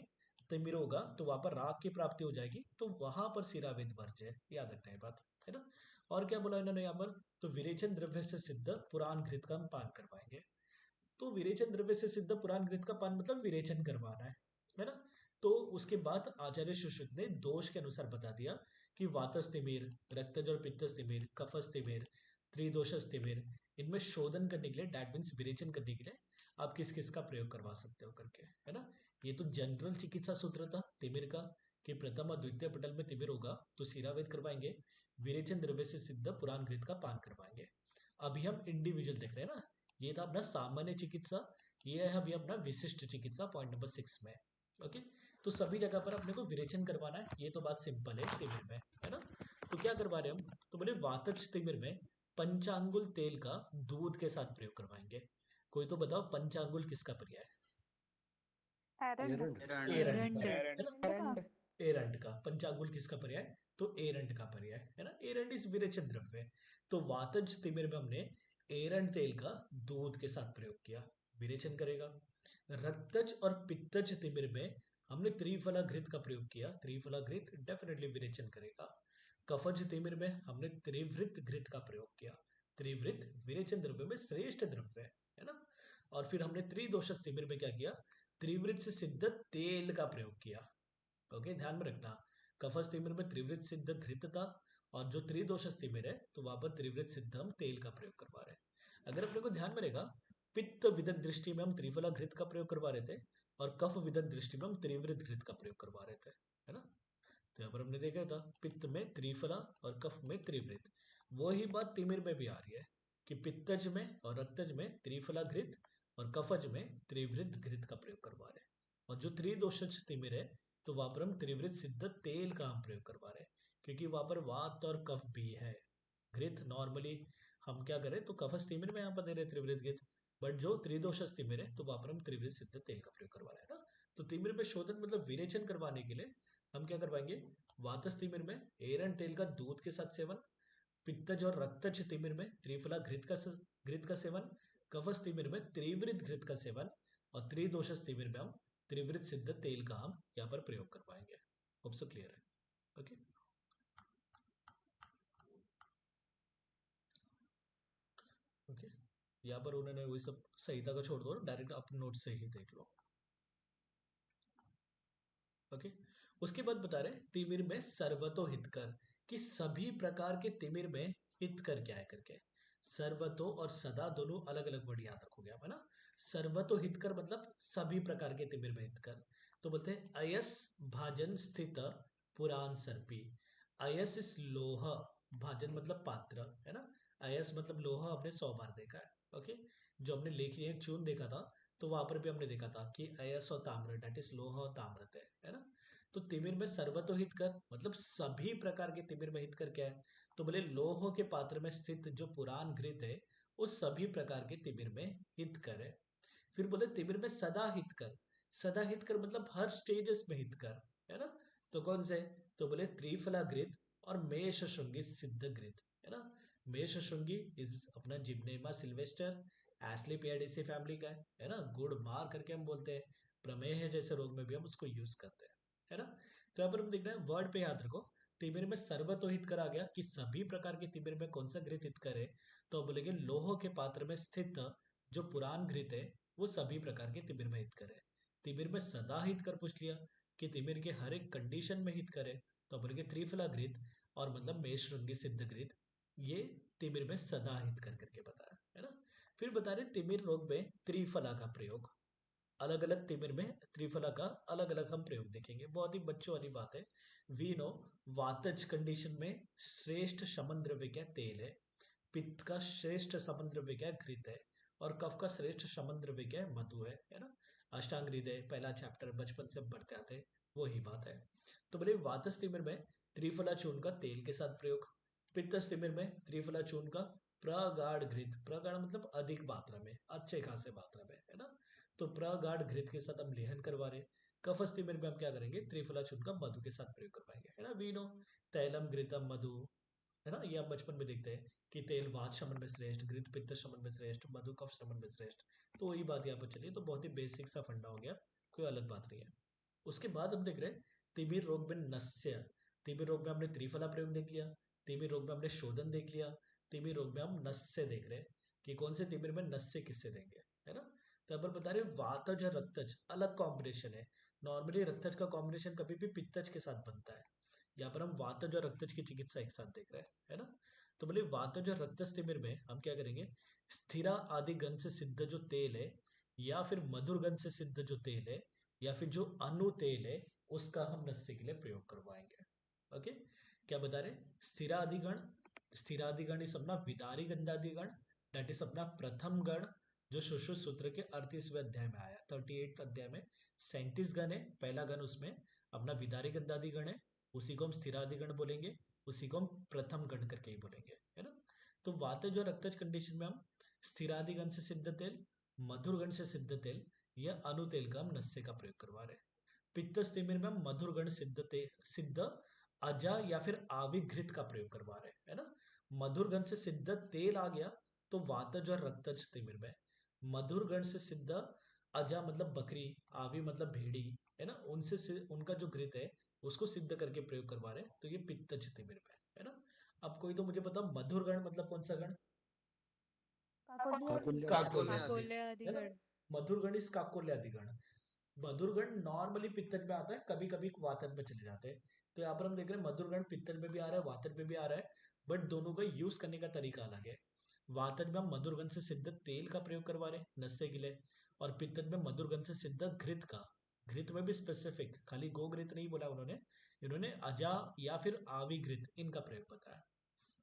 तिमिर होगा तो वहां पर राग की प्राप्ति हो जाएगी, तो वहां पर सिरा वेद वर्ज्य है, याद रखना ये बात, है ना। और क्या बोला इन्होंने यहाँ पर, तो विरेचन द्रव्य से सिद्ध पुराण घृत का हम पान करवाएंगे। तो विरेचन द्रव्य से सिद्ध पुराण घृत का पान मतलब विरेचन करवाना है ना। तो उसके बाद आचार्य सुश्रुत ने दोष के अनुसार बता दिया कि वातस तिमिर, रक्तज और पित्तस तिमिर, कफस तिमिर, त्रिदोषस तिमिर, इनमें शोधन करने के लिए, डैट मीन्स विरेचन करने के लिए आप किस किस का प्रयोग करवा सकते हो करके, है ना। ये तो जनरल चिकित्सा सूत्र था तिमिर का, कि प्रथम और द्वितीय पटल में तिमिर होगा तो सिरावेद करवाएंगे, विरेचन द्रव्य से सिद्ध पुराण घृत का पान करवाएंगे। अभी हम इंडिविजुअल देख रहे हैं ना, ये था अपना सामान्य चिकित्सा, ये है अभी अपना विशिष्ट चिकित्सा पॉइंट नंबर 6 में। ओके, तो सभी जगह पर अपने को विरेचन करवाना है, ये तो बात सिंपल है तिमिर में, है ना। तो क्या करवा रहे हैं हम, तो बोले वातज तिमिर में पंचांगुल तेल का दूध के साथ प्रयोग करवाएंगे। कोई तो बताओ पंचांगुल किसका पर्याय है, एरंड। एरंड का, एरंड। है ना। एरंड का, पंचांगुल किसका पर्याय, तो एरंड का पर्याय, है ना। एरंड इस विरेचन द्रव्य है। तो वातज तिमिर में हमने एरंड तेल का दूध के साथ प्रयोग किया, विरेचन करेगा। रक्तज और पित्तज तिमिर में हमने त्रिफला घृत का प्रयोग किया, त्रिफला घृत डेफिनेटली विरेचन करेगा। कफज तिमिर में हमने त्रिवृत घृत का प्रयोग किया, त्रिवृत विरेचन द्रव्य में श्रेष्ठ द्रव्य है ना। और फिर हमने त्रिदोषस तिमिर में क्या किया, त्रिवृत से सिद्ध तेल का प्रयोग किया। ओके, ध्यान में रखना, कफस तिमिर में त्रिवृत सिद्ध घृत था, और जो त्रिदोषस तिमिर है तो वहां पर त्रिवृत सिद्ध हम तेल का प्रयोग करवा रहे हैं। अगर अपने को ध्यान में रहेगा, पित्त विदक दृष्टि में हम त्रिफला घृत का प्रयोग करवा रहे थे, और कफ विदक दृष्टि में हम त्रिवृत घृत का प्रयोग करवा रहे थे, है ना। तो यहाँ पर हमने देखा था पित्त में त्रिफला और कफ में त्रिवृत, वही बात तिमिर में भी आ रही है कि पित्तज में और रक्तज में त्रिफला घृत और कफज में त्रिवृत घृत का प्रयोग करवा रहे हैं। और जो त्रिदोषज तिमिर है तो वहां पर हम त्रिवृत सिद्ध तेल का हम प्रयोग करवा रहे हैं, क्योंकि वहां पर वात और कफ भी है। घृत नॉर्मली हम क्या करें, तो कफस तिमिर में यहाँ पर दे रहे त्रिवृत घृत, बट जो त्रिदोषज तिमिर है तो वहां पर हम त्रिवृत सिद्ध तेल का प्रयोग करवा रहे हैं ना। तो तिमिर में शोधन मतलब विरेचन करवाने के लिए हम क्या करवाएंगे, वातस तिमिर में एरंड तेल का दूध के साथ सेवन, पित्तज और रक्तज तिमिर में त्रिफला घृत का सेवन, कफस तिमिर में त्रिवृत घृत का सेवन, और त्रिदोषस तिमिर में हम त्रिवृत सिद्ध तेल का हम यहाँ पर प्रयोग करवाएंगे। होप सो क्लियर है। ओके, ओके, यहाँ पर उन्होंने वही सब संहिता को छोड़ दो, डायरेक्ट अपने नोट से ही देख लो। ओके, उसके बाद बता रहे तिमिर में सर्वतो हितकर, कि सभी प्रकार के तिमिर में हितकर क्या है करके। सर्वतो और सदा दोनों अलग अलग वर्ड याद रखोगे आप, है ना। सर्वतो हितकर मतलब सभी प्रकार के तिमिर में हितकर, तो बोलते हैं अयस भाजन स्थित पुराण सर्पी। अयस इस लोह, भाजन मतलब पात्र, है ना। अयस मतलब लोहा हमने 100 बार देखा है। ओके, जो हमने लेखनी एक चून देखा था तो वहां पर भी हमने देखा था कि अयस और ताम्र डेट इज लोहा और ताम्रत है ना। तो तिमिर में सर्वतो हितकर मतलब सभी प्रकार के तिमिर में हितकर क्या है, तो बोले लोह के पात्र में स्थित जो पुराण घृत है उस सभी प्रकार के तिमिर में हितकर है। फिर बोले तिमिर में सदा हितकर, सदा हितकर मतलब हर स्टेजेस में हितकर, है ना। तो कौन से, तो बोले त्रिफला घृत और मेष श्रृंगी सिद्ध घृत, है ना। मेष श्रृंगी इस अपना जिम्नेमा सिल्वेस्टर एस्लीपियाडेसी फैमिली का है ना। गुड़ मार करके हम बोलते हैं, प्रमेह जैसे रोग में भी हम उसको यूज करते हैं, है ना। तो यहाँ पर हम देख रहे हैं वर्ड पे याद रखो, तिमिर में सर्वतो हितकर आ गया कि सभी प्रकार के तिमिर में कौन सा घृत हितकर है, तो बोलेंगे लोह के पात्र में स्थित जो पुराण घृत है वो सभी प्रकार के तिमिर में हितकर है। तिमिर में सदा हितकर पूछ लिया कि तिमिर के हर एक कंडीशन में हितकर है, तो बोलेंगे त्रिफला घृत और मतलब मेष श्रृंगी सिद्ध घृत, ये तिमिर में सदा हितकर करके बताया, है ना। फिर बता रहे तिमिर रोग में त्रिफला का प्रयोग, अलग अलग तिमिर में त्रिफला का अलग अलग हम प्रयोग देखेंगे, बहुत ही बच्चों वाली बात है। वी नो वातज कंडीशन में श्रेष्ठ शमन द्रव्य क्या तेल है, पित्त का श्रेष्ठ शमन द्रव्य क्या घृत है, और कफ का श्रेष्ठ शमन द्रव्य क्या है? मधु है ना। अष्टांग हृदय पहला चैप्टर बचपन से पढ़ते आते वही बात है। तो बोले वातस तिमिर में त्रिफला चूर्ण का तेल के साथ प्रयोग, पित्तस तिमिर में त्रिफला चूर्ण का प्रगाढ़ घृत, प्रगाढ़ मतलब अधिक मात्रा में, अच्छे खासे मात्रा में, है ना। तो प्रगाढ़ घृत के साथ हम लेहन करवा रहे। कफस तिमिर में हम क्या करेंगे? त्रिफला चूर्ण का मधु के साथ प्रयोग करवाएंगे, है ना। वी नो तैलम घृतम मधु, है ना। ये हम बचपन में देखते हैं कि तेल वात शमन में श्रेष्ठ, घृत पित्त शमन में श्रेष्ठ, मधु कफ शमन में श्रेष्ठ। तो वही बात यहाँ पर चलिए, तो बहुत ही बेसिक सा फंडा हो गया, कोई अलग बात नहीं है। उसके बाद हम देख रहे हैं तिमिर रोग में नस्य। तिमिर रोग में हमने त्रिफला प्रयोग देख लिया, तिमिर रोग में हमने शोधन देख लिया, तिमिर रोग में हम नस्य देख रहे हैं कि कौन से तिमिर में नस्य किससे देंगे, है ना। तो अपन बता रहे वातज और रक्तज अलग कॉम्बिनेशन है। नॉर्मली रक्तज का कॉम्बिनेशन कभी भी पित्तज के साथ बनता है, यहाँ पर हम वातज और रक्तज की चिकित्सा एक साथ देख रहे हैं, है ना। तो बोले वातज और रक्तज तिमिर में हम क्या करेंगे? स्थिरा आदि गंध से सिद्ध जो तेल है, या फिर मधुर गंध से सिद्ध जो तेल है, या फिर जो अनु तेल है, उसका हम नस्य के लिए प्रयोग करवाएंगे। ओके, क्या बता रहे? स्थिरादिगण, स्थिरादिगण इस अपना विदारी गंधादिगण, दैट इज अपना प्रथम गण जो सुश्रुत सूत्र के 38वें अध्याय में आया, 38 अध्याय में 37 गण है, पहला गण उसमें अपना विदारी गंधादिगण है, उसी को हम स्थिरादिगण बोलेंगे, उसी को हम प्रथम गण करके ही बोलेंगे, है ना। तो वातज और रक्तज कंडीशन में हम स्थिरादिगण से सिद्ध तेल, मधुर गण से सिद्ध तेल या अनु तेल का हम नस्य का प्रयोग करवा रहे हैं। पित्तस तिमिर में हम मधुर गण सिद्ध अजा या फिर आविघृत का प्रयोग करवा रहे हैं, है ना। मधुर गण से सिद्ध तेल आ गया तो वातज और रक्तज तिमिर में, मधुर गण से सिद्ध अजा मतलब बकरी, आवी मतलब भेड़ी, है ना, उनसे उनका जो घृत है उसको सिद्ध करके प्रयोग करवा रहे हैं, तो ये पित्तज तिमिर में, है ना। अब कोई तो मुझे बताओ मधुर गण मतलब कौन सा गण? काकुल्य काकोल्यादि, काकोल्य है ना। अधिगण। मधुर गण इस काकोल्यादि गण, मधुर गण नॉर्मली पित्तज में आता है, कभी कभी वातज में चले जाते हैं। तो यहाँ पर हम देख रहे हैं मधुर गण पित्तज में भी आ रहा है, वातज में भी आ रहा है, बट दोनों का यूज करने का तरीका अलग है। वातज में हम मधुर गण से सिद्ध तेल का प्रयोग करवा रहे हैं नस्य के लिए, और पित्तज में मधुर गण से सिद्ध घृत का, घृत में भी स्पेसिफिक, खाली गो घृत नहीं बोला उन्होंने, इन्होंने अजा या फिर आवी घृत इनका प्रयोग बताया।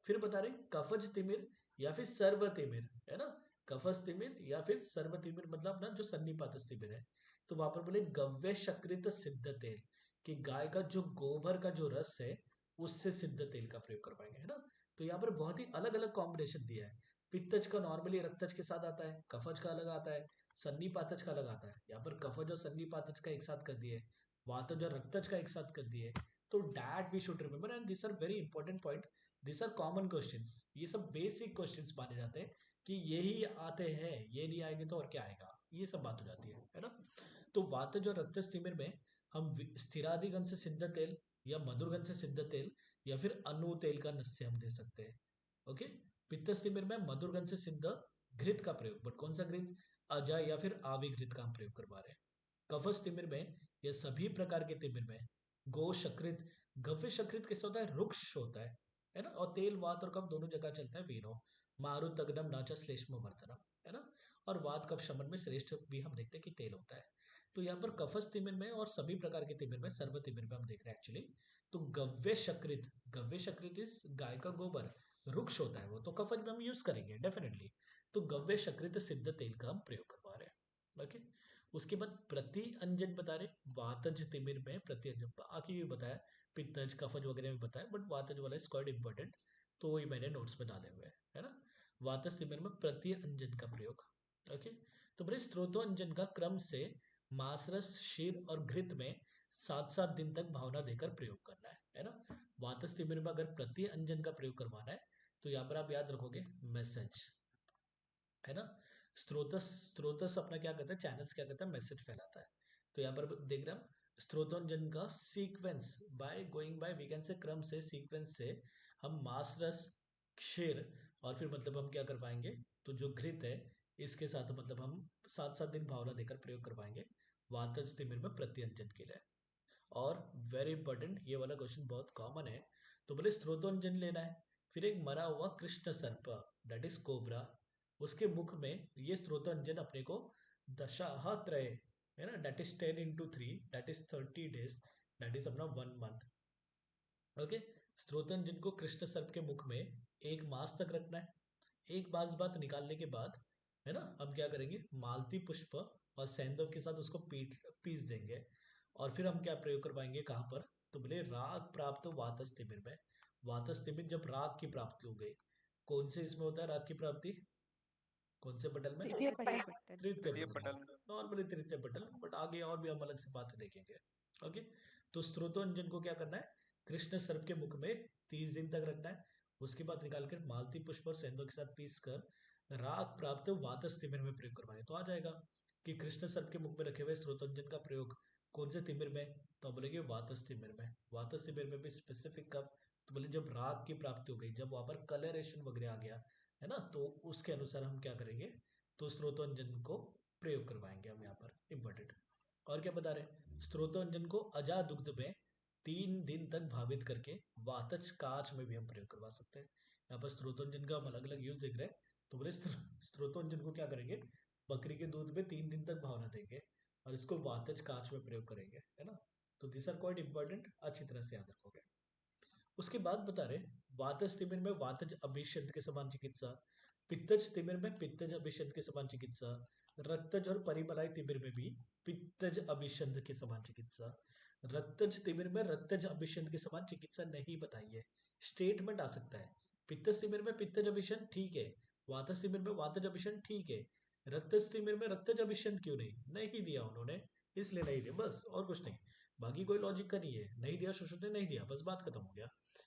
फिर बता रहे कफज तिमिर या फिर सर्व तिमिर, है ना। कफज तिमिर या फिर सर्व तिमिर मतलब अपना जो सन्निपातस तिमिर है, तो वहां पर बोले गव्य शकृत सिद्ध तेल, कि गाय का जो गोबर का जो रस है उससे सिद्ध तेल का प्रयोग करवाएंगे, है ना। तो यहाँ पर बहुत ही अलग अलग कॉम्बिनेशन दिया है। पित्तज का नॉर्मली रक्तज के साथ आता है, कफज का अलग आता है, सन्निपातज का अलग आता है। यहाँ पर कफज और सन्निपातज का एक साथ कर दिए, वातज और रक्तज का एक साथ कर दिए। तो that we should remember, and this are very important point, this are common questions, ये सब बेसिक क्वेश्चंस माने जाते हैं कि यही आते हैं, ये नहीं आएंगे तो और क्या आएगा, ये सब बात हो जाती है ना। तो वातज और रक्तज तिमिर में हम स्थिरादिगण से सिद्ध तेल या मधुरगण से सिद्ध तेल या फिर अनु तेल का नस्य हम दे सकते हैं। ओके, पित्तस तिमिर में मधुरगण से सिद्ध घृत का प्रयोग, बट कौन सा घृत? अजा या फिर आवी घृत का हम प्रयोग करवा रहे हैं। कफस तिमिर में या सभी प्रकार के तिमिर में गो शकृत, गव्य शकृत कैसा होता है? रुक्ष होता है ना। और तेल वात और कफ दोनों जगह चलता है, वीनो मारुत तगनम नाचा श्लेष्म वर्धनम, है ना। और वात कफ शमन में श्रेष्ठ भी हम देखते हैं कि तेल होता है। तो यहाँ पर कफस तिमिर में और सभी प्रकार के तिमिर में, सर्व तिमिर में हम देख रहे हैं एक्चुअली, तो गव्य शकृत, गव्य शकृत इस गाय का गोबर, रुक्ष होता है वो, तो कफज में हम यूज करेंगे डेफिनेटली। तो गव्य शकृत सिद्ध तेल का हम प्रयोग करवा रहे हैं। ओके, उसके बाद प्रति अंजन बता रहे, वातज तिमिर में प्रति अंजन, बाकी भी बताया, पित्तज कफज वगैरह में बताया, बट वातज वाला इज क्वाइट इंपॉर्टेंट, तो वही मैंने नोट्स में डाले हुए हैं, है ना। वातज तिमिर में प्रति अंजन का प्रयोग। ओके, तो बड़े स्त्रोतो अंजन का क्रम से मासरस क्षीर और घृत में 7-7 दिन तक भावना देकर प्रयोग करना है ना। वातज तिमिर में अगर प्रति अंजन का प्रयोग करवाना है तो यहाँ पर आप याद रखोगे मैसेज, है ना। स्त्रोतस, स्त्रोतस अपना क्या करता है? चैनल्स क्या करता है? मैसेज फैलाता है। तो यहाँ पर देख रहे हैं हम स्त्रोतोंजन का sequence, by going by we can say क्रम से, सीक्वेंस से हम मास रस, क्षीर और फिर मतलब हम क्या करवाएंगे, तो जो घृत है इसके साथ मतलब हम 7-7 दिन भावना देकर प्रयोग करवाएंगे वातज तिमिर में प्रत्यंजन के लिए। और वेरी इंपॉर्टेंट, ये वाला क्वेश्चन बहुत कॉमन है, तो बोले स्त्रोतोंजन लेना है, फिर एक मरा हुआ कृष्ण सर्प, दैट इज कोबरा, उसके मुख में ये स्त्रोतोंजन अपने को दशाहत्रय, है ना, that is 10 into 3, that is 30 days, that is अपना 1 month। ओके, स्त्रोतोंजन को कृष्ण सर्प के मुख में 1 मास तक रखना है। 1 मास बाद निकालने के बाद है ना। हम क्या करेंगे, मालती पुष्प और सेंधव के साथ उसको पीस देंगे, और फिर हम क्या प्रयोग करवाएंगे कहाँ पर, तो बोले राग प्राप्त वातस तिमिर में। वातस तिमिर जब राग की प्राप्ति हो गई, कौन से इसमें होता है राग की प्राप्ति, कौन से पटल में, तृतीय तृतीय पटल। पटल। तृतीय तृतीय पटल पटल में, में। नॉर्मली तृतीय पटल, बट आगे और भी हम अलग से बातें देखेंगे। ओके, तो स्त्रोतोंजन को क्या करना है, कृष्ण सर्प के मुख में 30 दिन तक रखना है, उसके बाद निकाल कर मालती पुष्प और सेंधव के साथ पीस कर राग प्राप्त वातस तिमिर में प्रयोग करवाएं, तो आ जाएगा कि कृष्ण सर्प के मुख में रखे हुए स्त्रोतोंजन का प्रयोग कौन से तिमिर में, तो आप बोलेंगे वातस तिमिर में। वातस तिमिर में भी स्पेसिफिक कब, तो बोले जब राग की प्राप्ति हो गई, जब वहां पर कलरेशन वगैरह आ गया है ना, तो उसके अनुसार हम क्या करेंगे, तो स्त्रोतोंजन को प्रयोग करवाएंगे हम यहाँ पर, इंपॉर्टेंट। और क्या बता रहे, स्त्रोतोंजन को अजा दुग्ध में 3 दिन तक भावित करके वातज काच में भी हम प्रयोग करवा सकते हैं। यहाँ पर स्त्रोतोंजन का हम अलग अलग यूज देख रहे हैं, तो बोले स्त्रोतोंजन को क्या करेंगे, बकरी के दूध में 3 दिन तक भावना देंगे और इसको वातज काच में प्रयोग करेंगे, है ना। तो दिस आर क्वाइट इंपॉर्टेंट, अच्छी तरह से याद रखोगे। उसके बाद बता रहे, वातज तिमिर में वातज अभिषंत के समान चिकित्सा, पित्तज तिमिर में पित्तज अभिषंत के समान चिकित्सा, रक्तज और परिमलाई तिमिर में भी पित्तज अभिषंत के समान चिकित्सा। रक्तज तिमिर में रक्तज अभिषंत के समान चिकित्सा नहीं बताई है, स्टेटमेंट आ सकता है, पित्तज तिमिर में पित्तज अभिषंत ठीक है, वातज तिमिर में वातज अभिषंत ठीक है, रक्तज तिमिर में रक्तज अभिषंत क्यों नहीं, नहीं दिया उन्होंने, इसलिए नहीं दिया, बस और कुछ नहीं। बाकी कोई लॉजिक का नहीं है, नहीं दिया सुश्रुत ने, नहीं दिया, बस बात खत्म हो गया।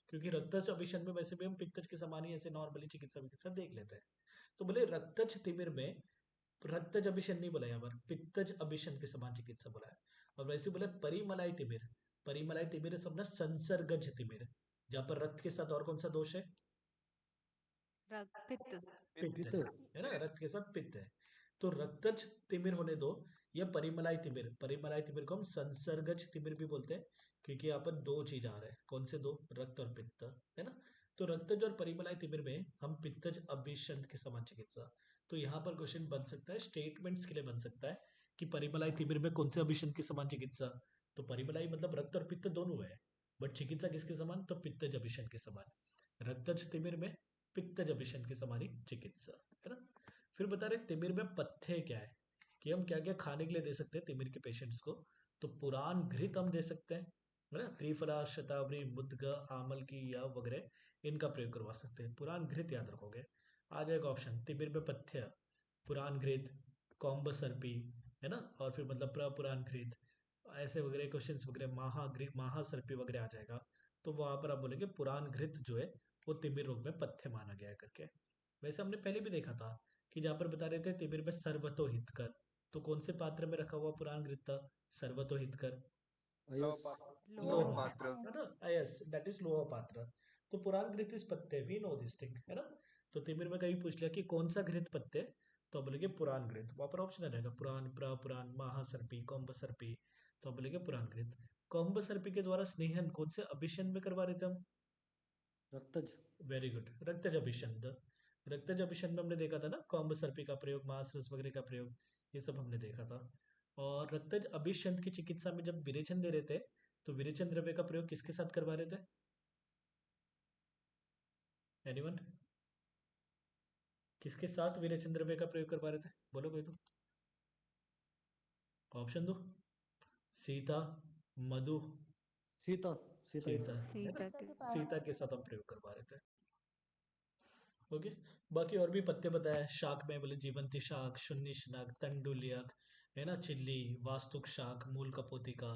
क्योंकि रक्तज अभिषण में वैसे भी हम पित्तज के समान ही ऐसे नॉर्मली चिकित्सा विकित्सा देख लेते हैं। तो बोले रक्तज तिमिर में रक्तज अभिषण नहीं बोला, यहाँ पर पित्तज अभिषण के समान चिकित्सा बोला है। और वैसे बोले परिमलाई तिमिर, परिमलाई तिमिर समझना संसर्गज तिमिर, जहाँ पर रक्त के साथ और कौन सा दोष है, पित्त। पित्त पित्त। है ना, रक्त के साथ पित्त है। तो रक्तज तिमिर होने दो, या परिमलाई तिमिर, परिमलाई तिमिर को हम संसर्गज तिमिर भी बोलते हैं, क्योंकि यहाँ पर दो चीज आ रहे हैं, कौन से दो, रक्त और पित्त, है ना। तो रक्तज और परिमलाई तिमिर में हम पित्तज अभिषंत के समान चिकित्सा, तो यहाँ पर क्वेश्चन बन सकता है, स्टेटमेंट्स के लिए बन सकता है कि परिमलाई तिमिर में कौन से अभिषंत के समान चिकित्सा, तो परिमलाई मतलब रक्त और पित्त दोनों है, बट चिकित्सा किसके समान, तो पित्तज अभिषंत के समान। रक्तज तिमिर में पित्तज अभिषंत के समान ही चिकित्सा, है ना। फिर बता रहे तिमिर में पथ्य क्या है, कि हम क्या क्या खाने के लिए दे सकते हैं तिमिर के पेशेंट्स को, तो पुराण घृत हम दे सकते हैं, है ना, त्रिफला शतावरी मुद्ग आमल की या वगैरह इनका प्रयोग करवा सकते हैं, पुराण घृत याद रखोगे। आ जाएगा ऑप्शन तिमिर में पथ्य, पुराण घृत, कौम्ब सर्पी, है ना, और फिर मतलब पुराण घृत, ऐसे वगैरह क्वेश्चंस वगैरह, महाघृत महासर्पी वगैरह आ जाएगा। तो वहां पर आप बोलेंगे पुराण घृत जो है वो तिमिर रोग में पथ्य माना गया है करके। वैसे हमने पहले भी देखा था कि जहाँ पर बता रहे थे तिमिर में सर्वतो हितकर, तो कौन से पात्र में रखा हुआ पुराण घृत था, सर्वतो हितकर, लौ अयस। पात्र। लोह लोह पात्र। है ना, यस दैट इज लोह पात्र। तो पुराण घृत इस पत्ते भी नो दिस थिंग, है ना। तो तिमिर में कहीं पूछ लिया कि कौन सा घृत पत्ते, तो बोलेंगे पुराण घृत, वहां पर ऑप्शन रहेगा पुराण, पुराण, महासर्पी, कौम्ब सर्पी, तो बोलेंगे पुराण घृत। कौम्ब सर्पी के द्वारा स्नेहन कौन से अभिषेक में करवा रहे थे हम, रक्तज। Very good, रक्तज अभिषंद। रक्तज अभिषंद में हमने देखा था ना, कौम्ब सर्पी का प्रयोग, मांसरस वगैरह का प्रयोग, ये सब हमने देखा था। और रक्तज अभिषंद की चिकित्सा में जब विरेचन दे रहे थे, तो विरेचन द्रव्य का प्रयोग किसके साथ करवा रहे थे, एनीवन, किसके साथ विरेचन द्रव्य का प्रयोग करवा रहे थे, बोलो कोई तो, ऑप्शन दो, सीता, मधु, सीता। सीता ही सीता, था। है ना, सीता के सीता के साथ हम प्रयोग करवा रहे थे। ओके, बाकी और भी पत्ते बताए, शाक में बोले जीवंती शाक, शून्य शाक, तंडुलियक, है ना, चिल्ली, वास्तुक शाक, मूल कपोतिका,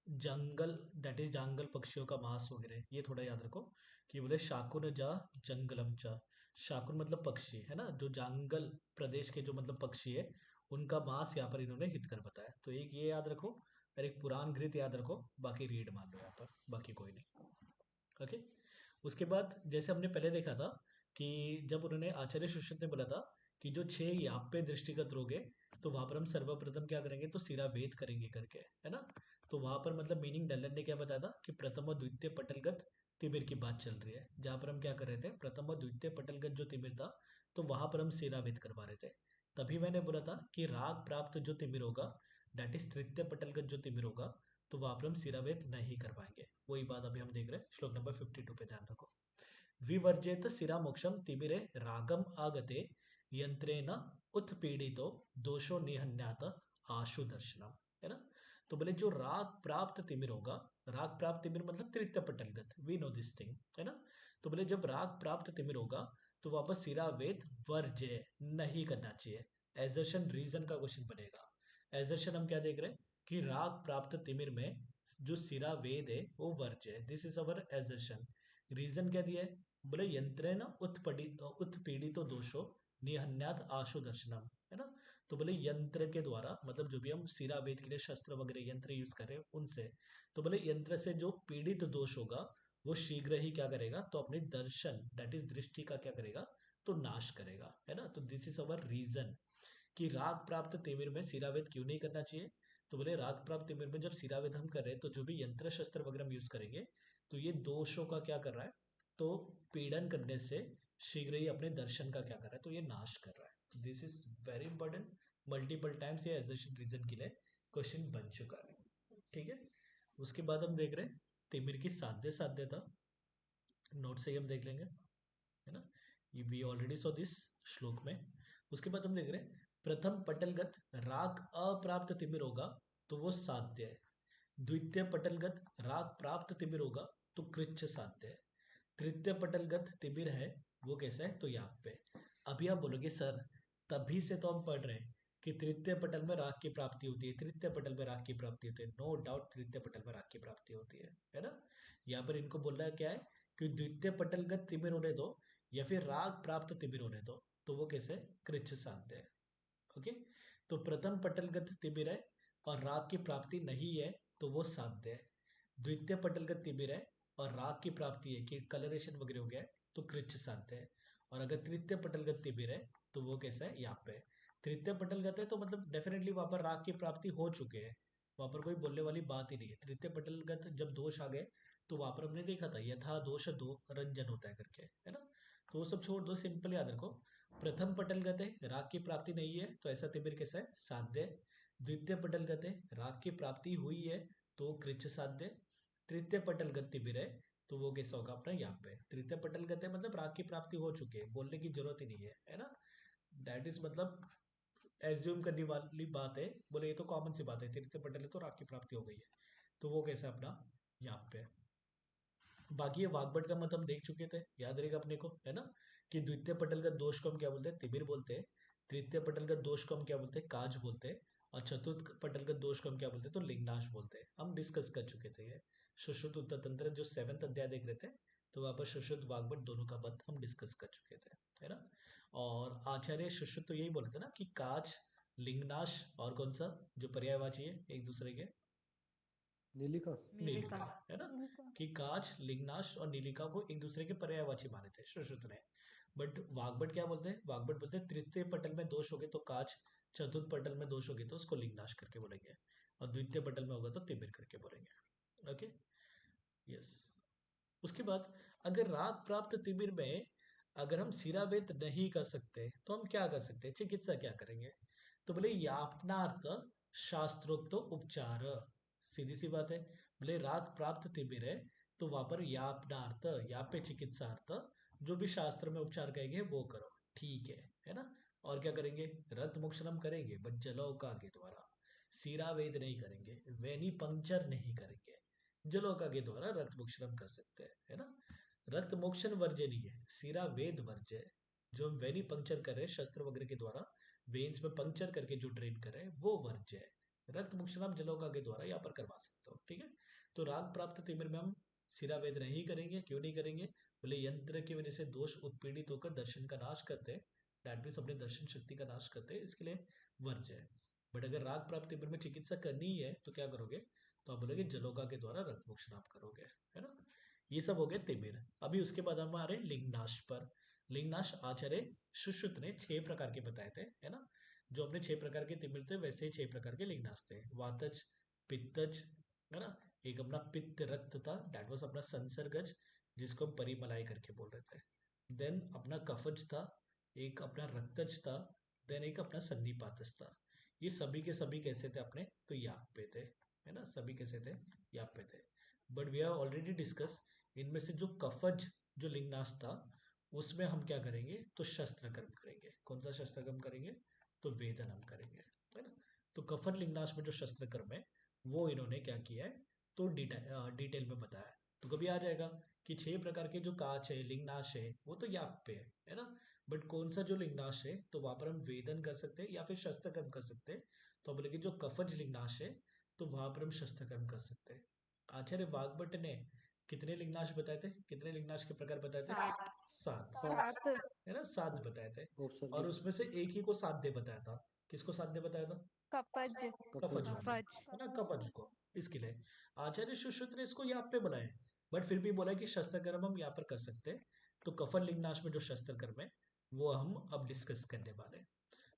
जंगल दैट इज जंगल पक्षियों का मांस वगैरह, ये थोड़ा याद रखो कि बोले शाकुन जा जंगलम चा, शाकुन मतलब पक्षी, है ना, जो जंगल प्रदेश के जो मतलब पक्षी है उनका मांस यहाँ पर इन्होंने हित कर बताया, तो एक ये याद रखो और एक पुराण घृत याद रखो, बाकी रीड मान लो यहाँ पर, बाकी कोई नहीं। ओके, उसके बाद जैसे हमने पहले देखा था कि जब उन्होंने आचार्य सुश्रुत ने बोला था कि जो 6 याप्य दृष्टिगत रोग है, तो वहां पर हम सर्वप्रथम क्या करेंगे, तो सिरा वेद करेंगे करके, है ना। तो वहां पर मतलब मीनिंग डलन ने क्या बताया था कि प्रथम और द्वितीय पटलगत तिमिर की बात चल रही है, जहां पर हम क्या कर रहे थे, प्रथम और द्वितीय पटलगत जो तिमिर था, तो वहां पर हम सिरा वेद करवा रहे थे। तभी मैंने बोला था कि राग प्राप्त जो तिमिर होगा, दैट इज तृतीय पटलगत जो तिमिर होगा, तो वहां पर हम सिरावेद नहीं करवाएंगे। वही बात अभी हम देख रहे हैं, श्लोक नंबर 52 पे ध्यान रखो। विवर्जेत सिरा मोक्षम तिमिरे रागम आगते यंत्रेण उत्पीड़ितो दोषो निहन्यात आशु दर्शनम, है ना। तो बोले जो राग प्राप्त तिमिर होगा, राग प्राप्त तिमिर मतलब तृतीय पटलगत, वी नो दिस थिंग, है ना। तो बोले जब राग प्राप्त तिमिर होगा तो वापस सिरा वेद वर्ज्य नहीं करना चाहिए। एजर्शन रीजन का क्वेश्चन बनेगा। एजर्शन हम क्या देख रहे हैं कि राग प्राप्त तिमिर में जो सिरा वेद है वो वर्ज्य है। This is our assertion. Reason क्या दिया है, बोले यंत्रेण उत्पीड़ितो दोषो निहन्यात आशु दर्शनम, है ना। तो बोले यंत्र के द्वारा, मतलब जो भी हम सिरा वेद के लिए शस्त्र वगैरह यंत्र यूज कर रहे हैं उनसे, तो बोले यंत्र से जो पीड़ित दोष होगा वो शीघ्र ही क्या करेगा, तो अपने दर्शन दैट इज दृष्टि का क्या करेगा, तो नाश करेगा, है ना। तो दिस इज अवर रीजन कि राग प्राप्त तिमिर में सिरावेद क्यों नहीं करना चाहिए। तो बोले राग प्राप्त तिमिर में जब सिरावेद हम कर रहे हैं तो जो भी यंत्र शस्त्र वगैरह हम यूज करेंगे तो ये दोषों का क्या कर रहा है, तो पीड़न करने से शीघ्र ही अपने दर्शन का क्या कर रहा है, तो ये नाश कर रहा है। This is very important, multiple times ये एजर्शन रीजन के लिए क्वेश्चन बन चुका है, ठीक है। उसके बाद हम देख रहे हैं तिमिर की साध्य साध्यता, नोट से ही हम देख लेंगे, है ना। वी ऑलरेडी सॉ दिस श्लोक में। उसके बाद हम देख रहे हैं प्रथम पटलगत राग अप्राप्त तिमिर होगा तो वो साध्य है। द्वितीय पटलगत राग प्राप्त तिमिर होगा तो कृच्छ साध्य है। तृतीय पटलगत तिमिर है वो कैसा है, तो यहाँ पे अभी आप बोलोगे सर तभी से तो हम पढ़ रहे हैं कि तृतीय पटल में राग की प्राप्ति होती है, तृतीय पटल में राग की प्राप्ति होती है। नो डाउट तृतीय पटल में राग की प्राप्ति होती है ना। यहाँ पर इनको बोलना है क्या है कि द्वितीय पटलगत तिमिर होने दो या फिर राग प्राप्त तिमिर होने दो, तो वो कैसे कृच्छ साध्य है। ओके, तो प्रथम पटलगत तिमिर है और राग की प्राप्ति नहीं है तो वो साध्य है। द्वितीय पटलगत तिमिर है और राग की प्राप्ति है कि कलरेशन वगैरह हो गया है तो कृच्छ साध्य है। और अगर तृतीय पटलगत तिमिर है तो वो कैसा है, यहाँ पे तृतीय पटलगत है तो मतलब डेफिनेटली वहां पर राग की प्राप्ति हो चुके हैं, वहां पर कोई बोलने वाली बात ही नहीं है। तृतीय पटलगत जब दोष आ गए तो वहां पर हमने देखा था यथा दोष दो रंजन होता है करके, है ना। तो वो सब छोड़ दो, सिंपल याद रखो। प्रथम पटलगत है राग की प्राप्ति नहीं है तो ऐसा तिमिर कैसा है, साध्य। द्वितीय पटलगत है राग की प्राप्ति हुई है तो कृच्छ साध्य। तृतीय पटलगत तिमिर है तो वो कैसा होगा अपना, यहाँ पे तृतीय पटलगत है मतलब राग की प्राप्ति हो चुकी है, बोलने की जरूरत ही नहीं है ना। दैट इज मतलब एज्यूम करने वाली बात है, बोले ये तो कॉमन सी बात है, तृतीय पटल है तो राग की प्राप्ति हो गई है, तो वो कैसा अपना यहाँ पे। बाकी ये वाग्भट का मत हम देख चुके थे, याद रहेगा अपने को, है ना, कि द्वितीय पटल का दोष को हम क्या बोलते हैं, तिमिर बोलते हैं। तृतीय पटल का दोष को हम क्या बोलते हैं, काज बोलते हैं। और चतुर्थ पटल का दोष को हम क्या बोलते हैं, तो लिंगनाश बोलते हैं। हम डिस्कस कर चुके थे ये सुश्रुत उत्तर तंत्र जो 7th अध्याय देख रहे थे, तो वहां पर सुश्रुत वाग्भट दोनों का मत हम डिस्कस कर चुके थे, है ना। और आचार्य सुश्रुत तो यही बोले थे ना कि काज, लिंगनाश और कौन सा जो पर्यायवाची है एक दूसरे के, नीलिका। नीलिका, है ना, नीलिका। कि काच, लिंगनाश और नीलिका को एक दूसरे के पर्यायवाची माने थे सुश्रुत ने। बट वाग्भट क्या बोलते हैं, वाग्भट बोलते हैं तृतीय पटल में दोष हो गए तो काच, चतुर्थ पटल में दोष हो गए तो उसको लिंगनाश करके बोलेंगे, और द्वितीय पटल में होगा तो तिमिर करके बोलेंगे। Okay, yes. उसके बाद अगर राग प्राप्त तिमिर में अगर हम सिरावेद नहीं कर सकते तो हम क्या कर सकते हैं, चिकित्सा क्या करेंगे। तो बोले यापनार्थ शास्त्रोक्त उपचार, सीधी सी बात है। बोले राग प्राप्त तिमिर है तो वहां पर यापनार्थ, या पे चिकित्सार्थ जो भी शास्त्र में उपचार कहेंगे वो करो, ठीक है ना। और क्या करेंगे, रक्त मोक्षणम करेंगे बट जलौका के द्वारा, सिरावेद नहीं करेंगे, वेनी पंक्चर नहीं करेंगे, जलौका के द्वारा रक्त मोक्षणम कर सकते हैं, है ना। रक्त मोक्षण वर्ज्य नहीं है, सिरा वेद वर्ज्य है। जो हम वेनी पंक्चर कर रहे हैं शस्त्र वगैरह के द्वारा, वेन्स में पंक्चर करके जो ड्रेन कर रहे हैं वो वर्ज्य है। रक्त मोक्षण आप जलौका के द्वारा यहाँ पर करवा सकते हो, ठीक है। तो राग प्राप्त तिमिर में हम सिरा वेद नहीं करेंगे, क्यों नहीं करेंगे, बोले यंत्र की वजह से दोष उत्पीड़ित होकर दर्शन का नाश करते हैं, दैट मीन्स अपने दर्शन शक्ति का नाश करते हैं, इसके लिए वर्ज्य है। बट अगर राग प्राप्त तिमिर में चिकित्सा करनी ही है तो क्या करोगे, तो आप बोलोगे जलौका के द्वारा रक्त मोक्षण आप करोगे, है ना। ये सब हो गए तिमिर। अभी उसके बाद हम आ रहे लिंगनाश पर। लिंगनाश आचार्य सुश्रुत ने 6 प्रकार के बताए थे, है ना। जो अपने 6 प्रकार के तिमिर थे वैसे ही 6 प्रकार के लिंगनाश थे। वातज, पित्तज, है ना, एक अपना पित्त रक्त था, दैट वाज अपना संसर्गज जिसको हम परिमलाई करके बोल रहे थे। देन अपना कफज था, एक अपना रक्तज था, देन एक अपना सन्निपातज था। ये सभी के सभी कैसे थे अपने, तो यहाँ पे थे, है ना, सभी कैसे थे, यहाँ पे थे। But we have already discuss, इनमें से जो कफज जो लिंगनाश था उसमें हम क्या करेंगे, तो शस्त्र कर्म करेंगे। कौन सा शस्त्र कर्म करेंगे, तो वेदन हम करेंगे, है ना। तो कफर लिंगनाश में जो शस्त्र कर्म है वो इन्होंने क्या किया है, तो डिटेल में बताया है। तो कभी आ जाएगा कि 6 प्रकार के जो काच है, लिंगनाश है, वो तो याप पे है ना। बट कौन सा जो लिंगनाश है तो वहां पर हम वेदन कर सकते हैं या फिर शस्त्र कर्म कर सकते हैं। तो बोले कि जो कफज लिंगनाश है तो वहां पर हम शस्त्र कर्म कर सकते हैं। आचार्य वाग्भट ने कितने लिंगनाश बताए थे, कितने लिंगनाश के प्रकार बताए थे? 7। 7, 7। है ना, 7 बताए थे। और औपसर्गिक उसमें से एक ही को साध्य बताया था। किसको साध्य बताया था? कपज। कफज कफज वाले, कफज। है ना, कफज को। इसके लिए आचार्य सुश्रुत ने इसको यहाँ पे बनाया, बट फिर भी बोला कि शस्त्र कर्म हम यहाँ पर कर सकते हैं। तो कफर लिंगनाश में जो शस्त्र कर्म है वो हम अब डिस्कस करने वाले हैं।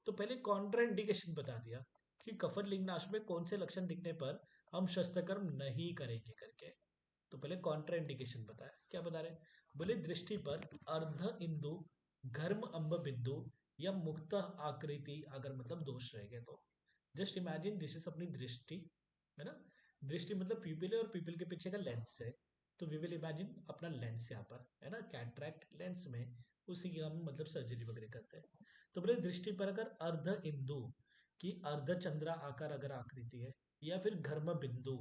तो पहले कॉन्ट्रा इंडिकेशन बता दिया कि कफर लिंगनाश में कौन से लक्षण दिखने पर हम शस्त्र कर्म नहीं करेंगे करके। तो पहले कॉन्ट्रा इंडिकेशन बताया, क्या बता रहे, बोले दृष्टि पर अर्ध इंदु, घर्म अंब बिंदु या मुक्त आकृति अगर मतलब दोष रहेंगे तो। जस्ट इमेजिन दिस इज अपनी दृष्टि, है ना। दृष्टि मतलब पीपल है और पीपल के पीछे का लेंस है। तो वी विल इमेजिन अपना लेंस यहाँ पर, है ना, कैटरैक्ट लेंस में उसी की हम मतलब सर्जरी वगैरह करते हैं। तो बोले दृष्टि पर अगर अर्ध इंदु की अर्ध चंद्रा आकार अगर आकृति है, या फिर घर्म बिंदु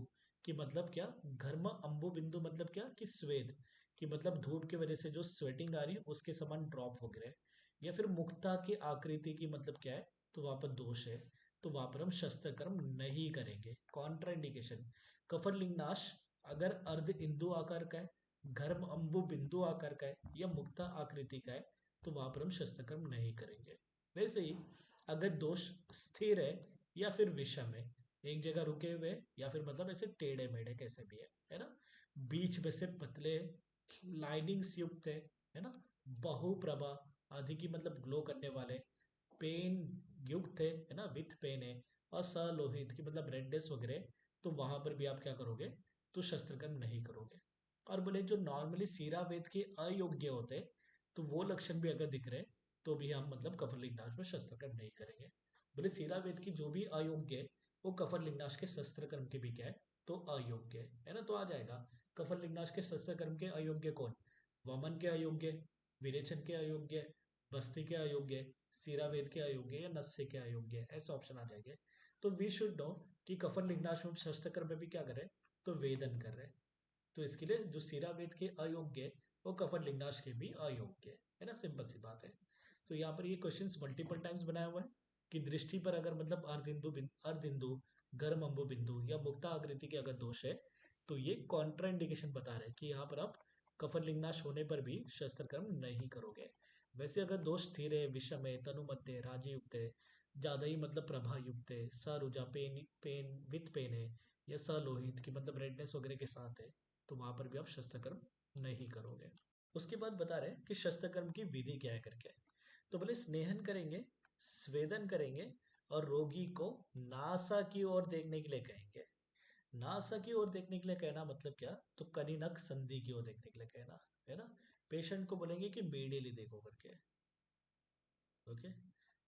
कि मतलब क्या, घर्म अंबु बिंदु मतलब क्या कि श्वेत, कि मतलब धूप की वजह से जो स्वेटिंग आ रही है उसके समान ड्रॉप हो गए, या फिर मुक्ता की आकृति की मतलब क्या है, तो वहां पर दोष है। तो वहां पर हम शस्त्र कर्म नहीं करेंगे। कॉन्ट्रा इंडिकेशन, कफर लिंगनाश अगर अर्ध इंदु आकार का है, घर्म अंबु बिंदु आकार का है या मुक्ता आकृति का है तो वहां पर हम शस्त्र कर्म नहीं करेंगे। वैसे ही अगर दोष स्थिर है या फिर विषम है, एक जगह रुके हुए या फिर मतलब ऐसे टेढ़े मेढ़े कैसे भी है ना, बीच में से पतले लाइनिंग्स युक्त है ना, बहुप्रभा आदि की मतलब ग्लो करने वाले, पेन युक्त है ना, विथ पेन है, और सलोहित की मतलब रेडनेस वगैरह, तो वहां पर भी आप क्या करोगे, तो शस्त्र कर्म नहीं करोगे। और बोले जो नॉर्मली सीरा वेद के अयोग्य होते हैं तो वो लक्षण भी अगर दिख रहे तो भी हम मतलब कफर लिंगनाश में शस्त्र कर्म नहीं करेंगे। बोले सीरा वेद की जो भी अयोग्य है वो कफर लिंगनाश के शस्त्र कर्म के भी क्या है, तो अयोग्य है ना। तो आ जाएगा कफर लिंगनाश के शस्त्र कर्म के अयोग्य कौन, वमन के अयोग्य, विरेचन के अयोग्य, बस्ती के अयोग्य, सीरा वेद के अयोग्य या नस्य के अयोग्य, ऐसे ऑप्शन आ जाएंगे। तो वी शुड नो कि कफर लिंगनाश में शस्त्र कर्म में भी क्या करें, तो वेदन कर रहे हैं। तो इसके लिए जो सीरा वेद के अयोग्य है वो कफर लिंगनाश के भी अयोग्य है ना, सिंपल सी बात है। तो यहाँ पर ये क्वेश्चंस मल्टीपल टाइम्स बनाया हुआ है कि दृष्टि पर अगर मतलब अर्ध इंदु गर्म अंबु बिंदु या मुक्ता आकृति के अगर दोष है तो ये कॉन्ट्रा इंडिकेशन बता रहे हैं कि यहाँ पर आप कफर लिंगनाश होने पर भी शस्त्र कर्म नहीं करोगे। वैसे अगर दोष स्थिर है, विषम है, तनु मध्य है, राजयुक्त है, ज्यादा ही मतलब प्रभा युक्त है, सरुजा पेन पेन विथ पेन है, या सलोहित की मतलब रेडनेस वगैरह के साथ है, तो वहां पर भी आप शस्त्र कर्म नहीं करोगे। उसके बाद बता रहे हैं कि शस्त्र कर्म की विधि क्या है करके। तो बोले स्नेहन करेंगे, स्वेदन करेंगे और रोगी को नासा की ओर देखने के लिए कहेंगे। नासा की ओर देखने के लिए कहना मतलब क्या, तो कनिनक संधि की ओर देखने के लिए कहना, है ना। पेशेंट को बोलेंगे कि मीडियली देखो करके, ओके।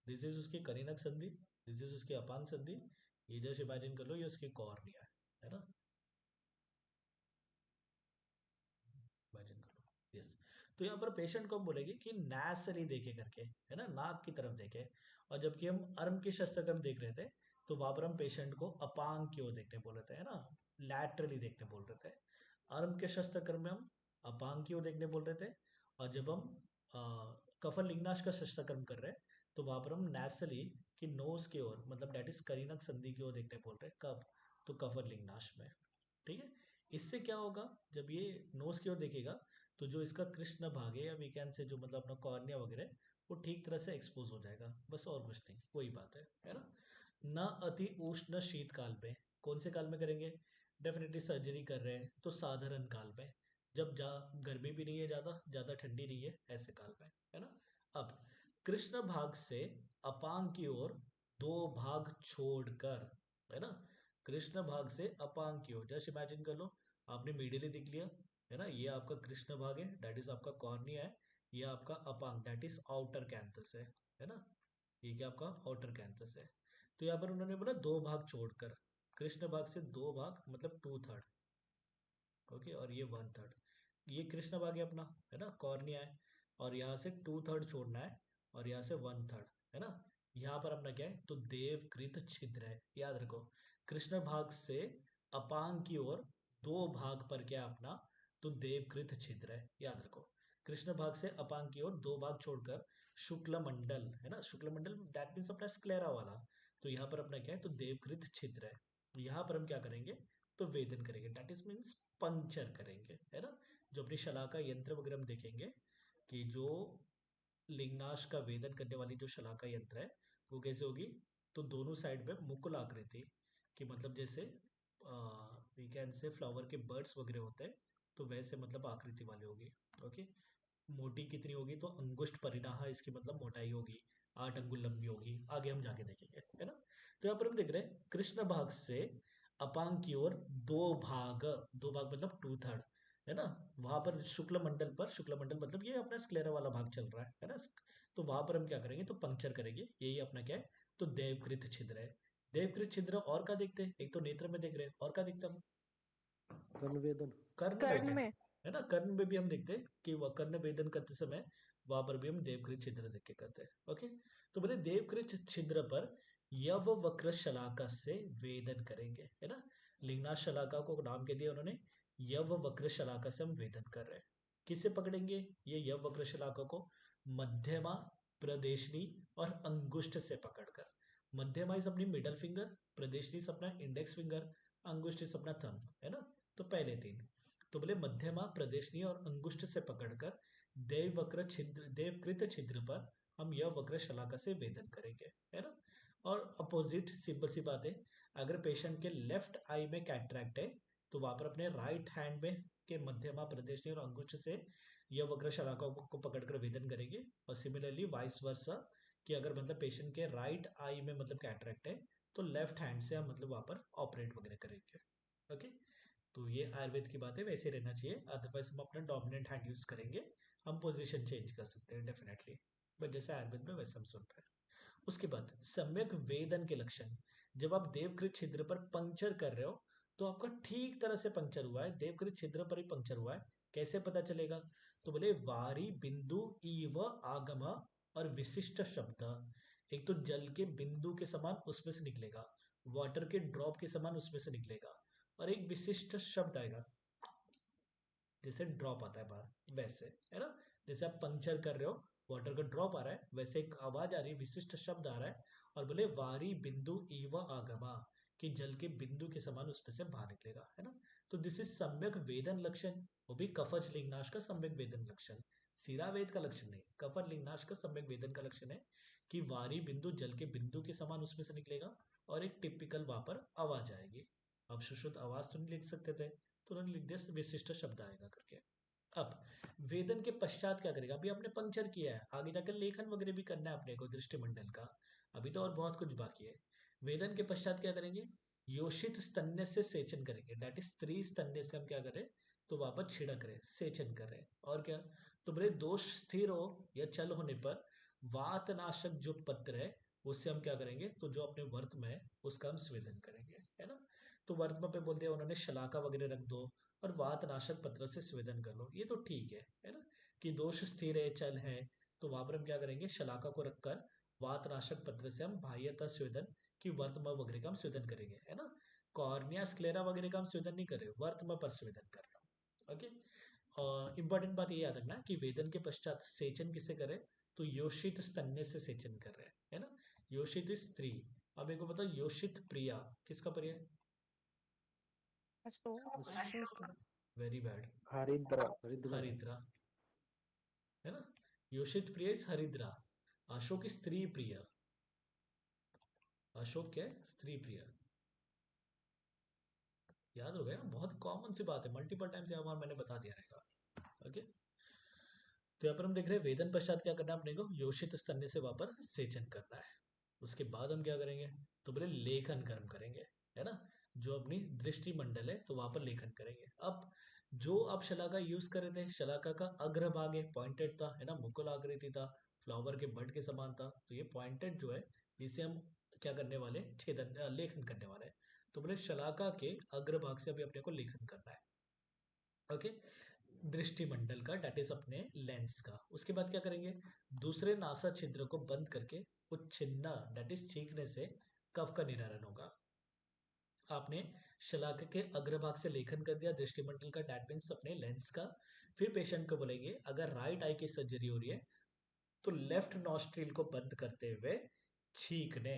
दिस इज उसकी कनिनक संधि, दिस इज उसकी अपांग संधि, ये जैसे इमेजिन कर लो ये उसकी कॉर्निया है ना, इमेजिन कर लो, यस। तो यहाँ पर पेशेंट को हम बोलेंगे कि नैसली देखे करके, है ना, नाक की तरफ देखे। और जबकि हम अर्म के शस्त्र कर्म देख रहे थे तो वहां पर हम पेशेंट को अपांग की ओर देखने बोल रहे थे, है ना, लैटरली देखने बोल रहे थे। अर्म के शस्त्र कर्म में हम अपांग की ओर देखने बोल रहे थे। और जब हम कफर लिंगनाश का शस्त्र कर्म कर रहे हैं तो वहां पर हम नैसली की नोज की ओर मतलब डेट इज करीनक संधि की ओर देखने बोल रहे हैं, कब, तो कफर लिंगनाश में, ठीक है। इससे क्या होगा, जब ये नोज की ओर देखेगा तो जो इसका कृष्ण भाग है या वी कैन से जो मतलब अपना कॉर्निया वगैरह वो ठीक तरह से एक्सपोज हो जाएगा, बस और कुछ नहीं, वही बात है ना। न अति उष्ण शीतकाल में, कौन से काल में करेंगे, डेफिनेटली सर्जरी कर रहे हैं तो साधारण काल में, जब गर्मी भी नहीं है, ज्यादा ज्यादा ठंडी नहीं है, ऐसे काल में, है ना। अब कृष्ण भाग से अपांग की ओर 2 भाग छोड़कर, है ना, कृष्ण भाग से अपांग की ओर, जस्ट इमेजिन कर लो आपने मीडियली दिख लिया, है ना, ये आपका कृष्ण भाग है, डेट इज आपका कॉर्निया है, ये आपका अपांग डेट इज आउटर कैंथस है ना, ये क्या आपका आउटर कैंथस है। तो यहाँ पर उन्होंने बोला 2 भाग छोड़कर, कृष्ण भाग से 2 भाग मतलब 2/3, ओके, और ये 1/3, ये कृष्ण भाग है अपना, है ना, कॉर्निया है। और यहाँ से 2/3 छोड़ना है और यहाँ से 1/3, है ना। यहाँ पर अपना क्या है, तो देवकृत छिद्र है, याद रखो। कृष्ण भाग से अपांग की ओर 2 भाग पर क्या है अपना, तो देवकृत छिद्र है, याद रखो। कृष्ण भाग से अपांग की ओर 2 भाग छोड़कर शुक्ल मंडल, है ना, शुक्ल मंडल दैट मीन्स अपना स्क्लेरा वाला, तो यहाँ पर अपना क्या है, तो देवकृत छिद्र है। यहाँ पर हम क्या करेंगे, तो वेदन करेंगे, दैट इज मीन्स पंचर करेंगे, है ना। जो अपनी शलाका यंत्र वगैरह हम देखेंगे कि जो लिंगनाश का वेदन करने वाली जो शलाका यंत्र है वो कैसे होगी, तो दोनों साइड पे मुकुल आकृति कि मतलब जैसे वी कैन से फ्लावर के बर्ड्स वगैरह होते हैं, तो वैसे मतलब आकृति वाली होगी। ओके, मोटी कितनी होगी, तो अंगुष्ठ परिणाह इसकी मतलब मोटाई होगी, 8 अंगुल लंबी होगी, आगे हम जाके देखेंगे, है ना। तो यहाँ पर हम देख रहे हैं कृष्ण भाग से अपांग की ओर 2 भाग मतलब 2/3, है ना। वहां पर शुक्ल मंडल पर, शुक्ल मंडल मतलब ये अपना स्क्लेरा वाला भाग चल रहा है ना। तो वहां पर हम क्या करेंगे, तो पंक्चर करेंगे, यही अपना क्या है, तो देवकृत छिद्र है। देवकृत छिद्र और क्या देखते हैं, एक तो नेत्र में देख रहे हैं, और क्या दिखता है, कर्णवेदन। कर्ण कर्ण वेदन, में। है ना। कर्ण में भी हम देखते हैं कि वह कर्ण वेदन करते समय वहां पर भी हम देवकृत छिद्र देख के करते हैं। ओके, तो बोले देवकृत छिद्र पर यव वक्र शलाका से वेदन करेंगे, है ना। लिंगनाथ शलाका को नाम के दिया उन्होंने, यव वक्र शलाका से हम वेदन कर रहे हैं। किसे पकड़ेंगे, ये यव वक्र शलाका को मध्यमा, प्रदेशनी और अंगुष्ठ से पकड़कर। मध्यमा इस अपनी मिडल फिंगर, प्रदेशनी इस अपना इंडेक्स फिंगर, अंगुष्ठ इस अपना थंब, है ना। तो पहले 3, तो बोले मध्यमा, प्रदेशनी और अंगुष्ठ से पकड़कर देववक्र छिद्र, देवकृत छिद्र पर हम यह वक्र शलाका से वेदन करेंगे, है ना। और अपोजिट सिंपल सी बात है, अगर पेशेंट के लेफ्ट आई में कैटरैक्ट है तो वहां पर अपने राइट हैंड में के मध्यमा, प्रदेशनी और अंगुष्ठ से यह वक्र शलाका को पकड़कर वेदन करेंगे। और सिमिलरली वाइस वर्सा कि अगर मतलब पेशेंट के राइट आई में मतलब कैटरैक्ट है तो लेफ्ट हैंड से हम मतलब वहां पर ऑपरेट वगैरह करेंगे। ओके, तो ये आयुर्वेद की बात है, वैसे रहना चाहिए, अदरवाइज हम अपना डोमिनेंट हैंड यूज करेंगे, हम पोजीशन चेंज कर सकते हैं डेफिनेटली, बट जैसे आयुर्वेद में वैसे हम सुन रहे हैं। उसके बाद सम्यक वेदन के लक्षण, जब आप देवकृत छिद्र पर पंक्चर कर रहे हो तो आपका ठीक तरह से पंक्चर हुआ है, देवकृत छिद्र पर ही पंक्चर हुआ है, कैसे पता चलेगा, तो बोले वारी बिंदु इव आगम और विशिष्ट शब्द, एक तो जल के बिंदु के समान उसमें से निकलेगा, वाटर के ड्रॉप के समान उसमें से निकलेगा, और एक विशिष्ट शब्द आएगा, जैसे ड्रॉप आता है बाहर वैसे, है ना। जैसे आप पंक्चर कर रहे हो, वाटर का ड्रॉप आ रहा है, वैसे एक आवाज आ रही है, विशिष्ट शब्द आ रहा है, और बोले वारी बिंदु इव आगमा, कि जल के बिंदु के समान उसमें से बाहर निकलेगा, है ना। तो दिस इज सम्यक वेदन लक्षण, वो भी कफज लिंगनाश का सम्यक वेदन लक्षण, सिरा वेद का लक्षण नहीं, कफर लिंगनाश का सम्यक वेदन का लक्षण है कि वारी बिंदु जल के बिंदु के समान उसमें से निकलेगा और एक टिपिकल वहां पर आवाज आएगी। अब सुश्रुत आवाज तो नहीं लिख सकते थे, तो उन्होंने लिख दिया विशिष्ट शब्द आएगा करके। अब वेदन के पश्चात क्या करेगा, अभी आपने पंक्चर किया है, आगे जाकर लेखन वगैरह भी करना है अपने को दृष्टिमंडल का, अभी तो और बहुत कुछ बाकी है। वेदन के पश्चात क्या करेंगे, योषित स्तन्य से सेचन करेंगे, दैट इज स्त्री स्तन्य से हम क्या करें, तो वहां पर छिड़क रहे, सेचन कर रहे हैं। और क्या, तो बोले दोष स्थिर हो या चल होने पर वातनाशक जो पत्र है उससे हम क्या करेंगे, तो जो अपने वर्त में है उसका हम स्वेदन करेंगे, है ना। तो वर्त में पे बोल दिया उन्होंने शलाका वगैरह रख दो और वातनाशक पत्र से स्वेदन कर लो, ये तो ठीक है ना। कि दोष स्थिर है, चल है, तो वहां पर हम क्या करेंगे, शलाका को रखकर वातनाशक पत्र से हम बाह्यतः स्वेदन की वर्तम वगैरह का हम स्वेदन करेंगे, है ना। कॉर्निया स्क्लेरा वगैरह का हम स्वेदन नहीं कर रहे, वर्तम पर स्वेदन कर रहे हैं। ओके, और इंपॉर्टेंट बात ये याद रखना कि वेदन के पश्चात सेचन किसे करें, तो योषित स्तन्य से सेचन कर रहे हैं, है ना। योषित स्त्री, अब एक को बताओ योषित प्रिया किसका पर्याय, अशोक। अशोक। वेरी बैड, हरिद्रा। हरिद्रा। हरिद्रा, है ना। योषित प्रिय इज हरिद्रा, अशोक स्त्री प्रिय, अशोक क्या है, स्त्री प्रिय, याद हो गया ना, बहुत कॉमन सी बात है, मल्टीपल टाइम्स यहाँ मैंने बता दिया रहेगा। ओके, तो यहाँ पर हम देख रहे हैं वेदन पश्चात क्या करना है अपने को, योषित स्तन्य से वहां पर सेचन करना है। उसके बाद हम क्या करेंगे, तो बोले लेखन कर्म करेंगे, है ना। जो अपनी दृष्टि मंडल है तो वहां पर लेखन करेंगे। अब जो आप शलाका यूज कर रहे थे, शलाका का अग्रभाग है पॉइंटेड था, है ना, मुकुल आकृति था, फ्लावर के बड के समान था, तो ये पॉइंटेड जो है इसे हम क्या करने वाले, छेदन लेखन करने वाले हैं। तो बोले शलाका के अग्रभाग से अभी अपने को लेखन करना है। ओके, दृष्टिमंडल का, डेट इज अपने लेंस का। उसके बाद क्या करेंगे, दूसरे नासा छिद्र को बंद करके उच्छिन्ना डेट इज छींकने से कफ का निरारण होगा। आपने शलाका के अग्रभाग से लेखन कर दिया दृष्टिमंडल का, डेट मीन्स अपने लेंस का। फिर पेशेंट को बोलेंगे अगर राइट आई की सर्जरी हो रही है तो लेफ्ट नॉस्ट्रिल को बंद करते हुए छींकने।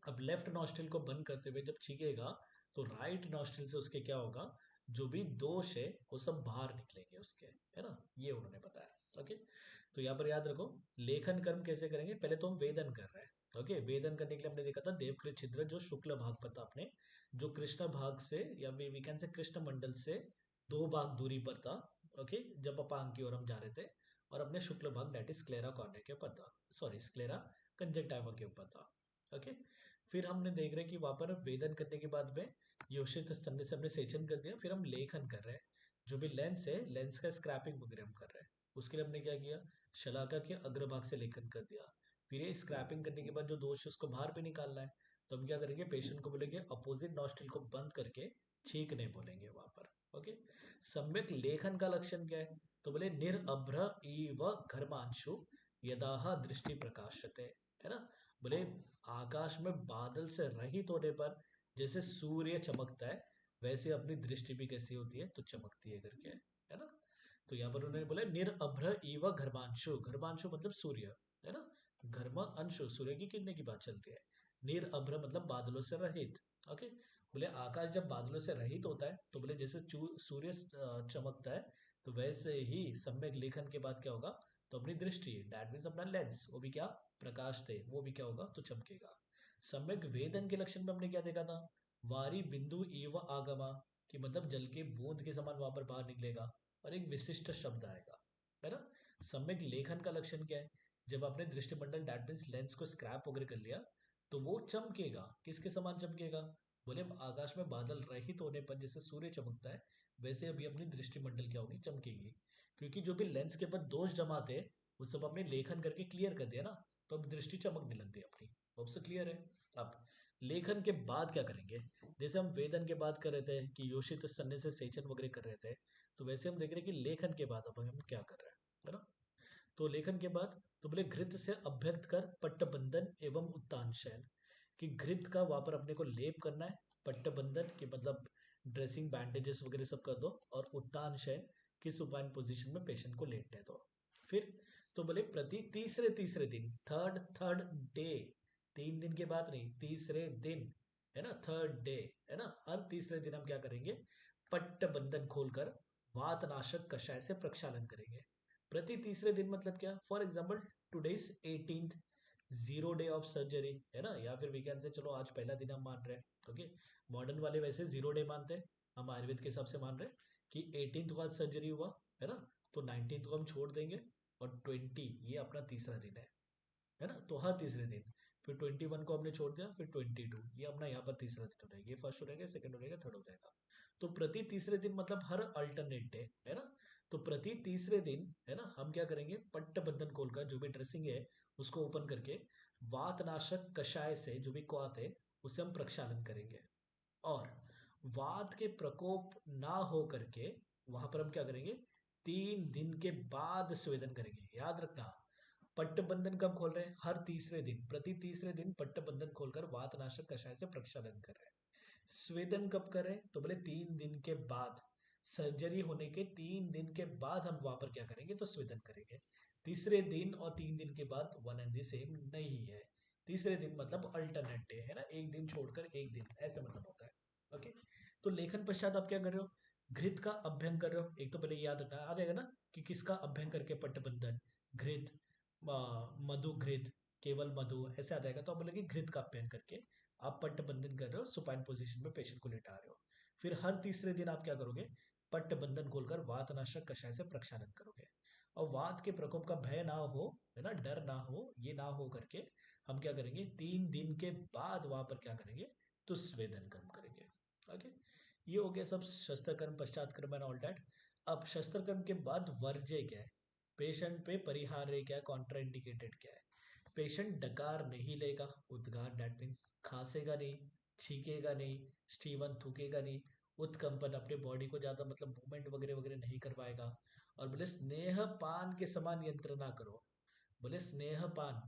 अब लेफ्ट नॉस्ट्रिल को बंद करते हुए जब छींकेगा तो राइट नॉस्ट्रिल से उसके क्या होगा, जो भी दोष है वो सब बाहर निकलेंगे उसके, है ना, ये उन्होंने बताया। ओके, तो यहाँ पर याद रखो लेखन कर्म कैसे करेंगे, पहले तो हम वेदन कर रहे हैं। ओके, वेदन करने के लिए हमने देखा था देवकृत छिद्र जो शुक्ल भाग पर था अपने, जो कृष्ण भाग से या वी कैन से कृष्ण मंडल से 2 भाग दूरी पर था। ओके, जब अपांग की ओर हम जा रहे थे, और अपने शुक्ल भाग डेट इज स्क्लेरा कॉर्निया के ऊपर था, सॉरी स्क्लेरा कंजक्टिवा के ऊपर था। ओके, फिर हमने देख रहे हैं कि वहां पर वेदन करने के बाद में योषित स्तन से हमने सेचन कर दिया, फिर हम लेखन कर रहे हैं। जो भी लेंस है, लेंस का स्क्रैपिंग वगैरह हम कर रहे हैं। उसके लिए हमने क्या किया, शलाका के अग्रभाग से लेखन कर दिया। फिर ये स्क्रैपिंग करने के बाद जो दोष है उसको बाहर पे निकालना है, तो हम क्या करेंगे, पेशेंट को बोलेंगे अपोजिट नॉस्ट्रिल को बंद करके छींकने बोलेंगे वहां पर। ओके, सम्यक लेखन का लक्षण क्या है, तो बोले निरअभ्र इव घर्मांशु यदाह दृष्टि प्रकाशते, है ना। बोले आकाश में बादल से रहित होने पर जैसे सूर्य चमकता है वैसे अपनी दृष्टि भी कैसी होती है, तो चमकती है करके, है ना। तो यहाँ पर उन्होंने बोला निरअभ्र इव घर्मांशु, घर्मांशु मतलब सूर्य, है ना। घर्म अंशु सूर्य की किरणें की बात चल रही है। निरअभ्र मतलब बादलों से रहित। ओके, बोले आकाश जब बादलों से रहित होता है तो बोले जैसे सूर्य चमकता है, तो वैसे ही सम्यक लेखन के बाद क्या होगा, तो अपनी दृष्टि दैट मीन्स अपना लेंस वो भी क्या प्रकाश थे, वो भी क्या होगा, तो चमकेगा। सम्यक वेदन के लक्षण में हमने क्या देखा था, वारी बिंदु एव आगमा, कि मतलब जल के बूंद के समान वहां पर बाहर निकलेगा और एक विशिष्ट शब्द आएगा, है ना। सम्यक लेखन का लक्षण क्या है, जब आपने दृष्टिमंडल दैट मीन्स लेंस को स्क्रैप वगैरह कर लिया तो वो चमकेगा, किसके समान चमकेगा, बोले आकाश में बादल रहित होने पर जैसे सूर्य चमकता है वैसे अभी अपनी दृष्टिमंडल क्या होगी, चमकेगी। क्योंकि जो भी लेंस के ऊपर दोष जमा थे वो सब अपने लेखन करके क्लियर कर दिया ना, तो अब दृष्टि चमकने लग गई अपनी। अब से क्लियर है। अब लेखन के बाद क्या करेंगे, जैसे हम वेदन के बाद कर रहे थे कि योषित सन्ने से सेचन वगैरह कर रहे थे, तो वैसे हम देख रहे हैं कि लेखन के बाद अब हम क्या कर रहे हैं, है ना। तो लेखन के बाद तो बोले घृत से अभ्यक्त कर पट्टबंधन एवं उत्तान शयन, कि घृत का वहां पर अपने को लेप करना है, पट्टबंधन के मतलब ड्रेसिंग बैंडेजेस वगैरह सब कर दो, और उत्तान शयन कि सुपाइन पोजीशन में पेशेंट को लेटने दो। फिर तो बोले प्रति तीसरे तीसरे दिन, थर्ड थर्ड डे, 3 दिन के बाद नहीं, तीसरे दिन, है ना, थर्ड डे, है ना, हर तीसरे दिन हम क्या करेंगे, पट्ट बंधन खोलकर वातनाशक कषाय से प्रक्षालन करेंगे। प्रति तीसरे दिन मतलब क्या, for example today is 18th, 0 day of surgery, है ना, या फिर वी कैन से चलो आज पहला दिन हम मान रहे हैं। ओके, मॉडर्न वाले वैसे 0 डे मानते हैं, हम आयुर्वेद के हिसाब से मान रहे हैं कि 18th को आज सर्जरी हुआ, है ना, तो 19th को हम छोड़ देंगे, और 20 ये अपना तीसरा दिन है ना, तो हर तीसरे दिन। फिर 21 को हमने छोड़ दिया, फिर 22 ये अपना यहाँ पर तीसरा दिन हो जाएगा, ये फर्स्ट हो जाएगा, सेकंड हो जाएगा, थर्ड हो जाएगा। तो प्रति तीसरे दिन मतलब हर अल्टरनेट डे, है ना। तो प्रति तीसरे दिन, है ना, हम क्या करेंगे, पट्ट बंधन खोलकर जो भी ड्रेसिंग है उसको ओपन करके वातनाशक कषाय से जो भी क्वाथ है उसे हम प्रक्षालन करेंगे। और वात के प्रकोप ना हो करके वहां पर हम क्या करेंगे, 3 दिन के बाद स्वेदन करेंगे। याद रखना, पट्टबंधन कब खोल रहे हैं, हर तीसरे दिन, प्रति तीसरे दिन पट्टबंधन खोलकर वातनाशक कषाय से प्रक्षालन कर रहे हैं। स्वेदन कब कर रहे हैं, तो बोले 3 दिन के बाद, सर्जरी होने के 3 दिन के बाद हम वहां पर क्या करेंगे, तो स्वेदन करेंगे। तीसरे दिन और 3 दिन के बाद वन एंड द सेम नहीं है। तीसरे दिन मतलब अल्टरनेट डे, है ना, एक दिन छोड़कर एक दिन, ऐसे मतलब होता है। ओके, तो लेखन पश्चात आप क्या कर रहे हो, घृत का अभ्यंग कर रहे हो। एक तो पहले याद रखना आ जाएगा ना कि किसका अभ्यंग करके, पट्टबंधन, घृत, मधु घृत, केवल मधु, ऐसे आ जाएगा। तो आप बोलेंगे घृत का अभ्यंग करके आप पट्टबंधन कर रहे हो, सुपाइन पोजीशन में पेशेंट को लेटा रहे हो। फिर हर तीसरे दिन आप क्या करोगे, पट्टबंधन खोलकर वातनाशक कषाय से प्रक्षालन करोगे। और वात के प्रकोप का भय ना हो, है ना, डर ना हो, ये ना हो करके हम क्या करेंगे, 3 दिन के बाद वहां पर क्या करेंगे, तो स्वेदन कर्म करेंगे। ओके, ये हो गया सब शस्त्र कर्म, पश्चात कर्म एंड ऑल दैट। अब शस्त्र कर्म के बाद वर्ज्य क्या है, पेशेंट पे परिहार्य क्या है, कॉन्ट्राइंडिकेटेड क्या है। पेशेंट डकार नहीं लेगा, उद्गार दैट मीन्स खांसेगा नहीं, छींकेगा नहीं, स्टीवन थूकेगा नहीं, उत्कंपन, अपने बॉडी को ज्यादा मतलब मूवमेंट वगैरह वगैरह नहीं कर पाएगा। और बोले स्नेहपान के समान यंत्र ना करो। बोले स्नेहपान,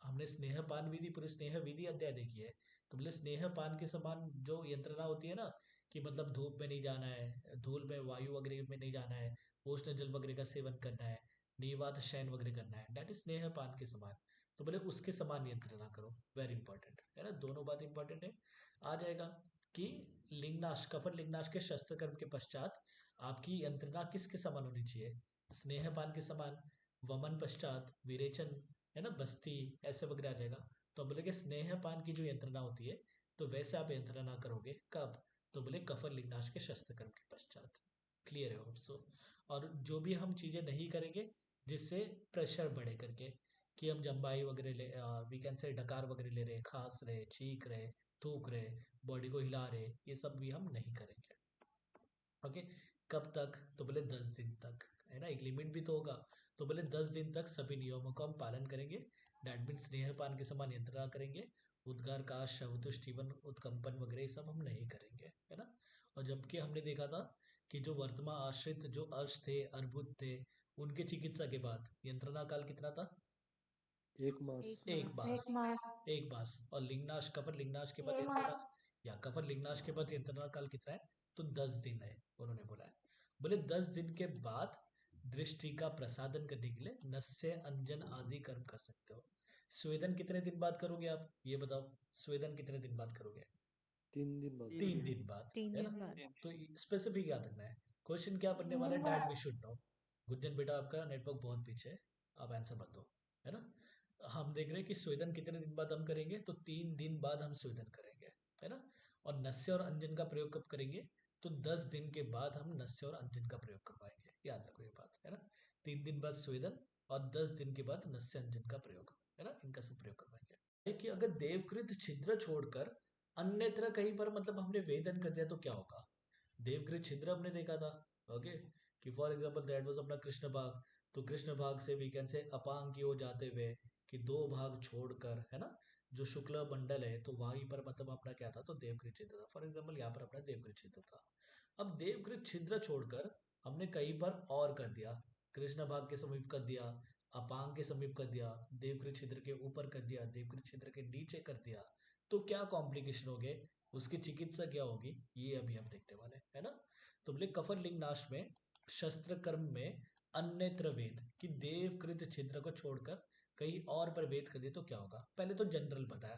हमने स्नेहपान विधि पूरी स्नेह विधि अध्याय देखी है। तो बोले स्नेहपान के समान जो यंत्रणा होती है ना, कि मतलब धूप में नहीं जाना है, धूल में वायु वगैरह में नहीं जाना है, उष्ण जल वगैरह का सेवन करना है, निवात शयन वगैरह करना है, दैट इज स्नेहपान के समान। तो बोले उसके समान यंत्रणा करो, वेरी इंपॉर्टेंट है ना, दोनों बात इंपॉर्टेंट है। आ जाएगा कि लिंगनाश, कफन लिंगनाश के शस्त्र कर्म के पश्चात आपकी यंत्रणा किसके समान होनी चाहिए? स्नेहपान के समान। वमन पश्चात विरेचन, है ना, बस्ती, ऐसे वगैरह आ जाएगा। तो बोले कि स्नेहपान की जो यंत्रणा होती है, तो वैसे आप यंत्रणा करोगे कब? तो बोले कफन लिंगनाश के शस्त्र कर्म के पश्चात। क्लियर है होप सो। और जो भी हम चीजें नहीं करेंगे जिससे प्रेशर बढ़े करके, कि हम जम्बाई वगैरह ले, वी कैन से डकार वगैरह ले रहे, खांस रहे, चीख रहे, थूक रहे, बॉडी को हिला रहे, ये सब भी हम नहीं करेंगे। ओके, कब तक? तो बोले 10 दिन तक, है ना, एक लिमिट भी तो होगा। तो बोले 10 दिन तक सभी नियमों का हम पालन करेंगे। दैट मीन स्नेहपान के समान यंत्रणा करेंगे, उद्गार का शवतुष्टिवन उत्कंपन वगैरह ये सब हम नहीं करेंगे, है ना। और जबकि हमने देखा था कि जो वर्तमान आश्रित जो अर्श थे, अर्बुद थे, उनके चिकित्सा के बाद यंत्रणा काल कितना था? 1 मास। एक एक मास। बास, एक बास। और लिंगनाश, कफन लिंगनाश के बाद यंत्रणा, या कफन लिंगनाश के बाद यंत्रणा काल कितना है? तो 10 दिन है, उन्होंने बोला है। बोले 10 दिन के बाद दृष्टि का प्रसादन करने के लिए नस्य अंजन आदि कर्म कर सकते हो। स्वेदन कितने दिन बाद करोगे आप, ये बताओ, स्वेदन कितने दिन बाद करोगे? 3 दिन बाद। 3 दिन बाद, 3 है ना। दिन बाद। तो स्पेसिफिक याद रखना है। क्वेश्चन क्या बनने वाला है, that we should know. Gunjan बेटा आपका नेटवर्क बहुत पीछे है, आप आंसर मत दो, है ना। हम देख रहे हैं कि स्वेदन कितने दिन बाद हम करेंगे, तो 3 दिन बाद हम स्वेदन करेंगे, है ना। और नस्य और अंजन का प्रयोग कब करेंगे? तो 10 दिन के बाद हम नस्य और अंजन का प्रयोग करवाएंगे, याद रखो ये बात, है ना। 3 दिन बाद स्वेदन और 10 दिन के बाद नस्य अंजन का प्रयोग, है ना, इनका सब प्रयोग करवाएंगे। कि अगर देवकृत छिद्र छोड़कर अन्यत्र कहीं पर मतलब हमने वेदन कर दिया तो क्या होगा? देवकृत छिद्र हमने देखा था, ओके, कि फॉर एग्जांपल दैट वाज अपना कृष्ण भाग। तो कृष्ण भाग से वी कैन से अपांग की ओर जाते हुए, कि 2 भाग छोड़कर, है ना, जो शुक्ल मंडल है, तो वहीं पर मतलब अपना क्या था, तो देवकृत छिद्र था। फॉर एग्जाम्पल यहाँ पर अपना देवकृत छिद्र था। अब देवकृत छिद्र छोड़कर हमने कहीं पर और कर दिया, कृष्ण भाग के समीप कर दिया, अपांग के समीप कर दिया, देवकृत छिद्र के ऊपर कर दिया, देवकृत छिद्र के नीचे कर दिया, तो क्या कॉम्प्लिकेशन हो गए, उसकी चिकित्सा क्या होगी, ये अभी हम देखने वाले हैं, है ना। तो बोले कफन लिंग नाश में शस्त्र कर्म में अन्यत्र वेद, कि देवकृत छिद्र को छोड़कर कहीं और पर वेद कर दिया तो क्या होगा? पहले तो जनरल बताया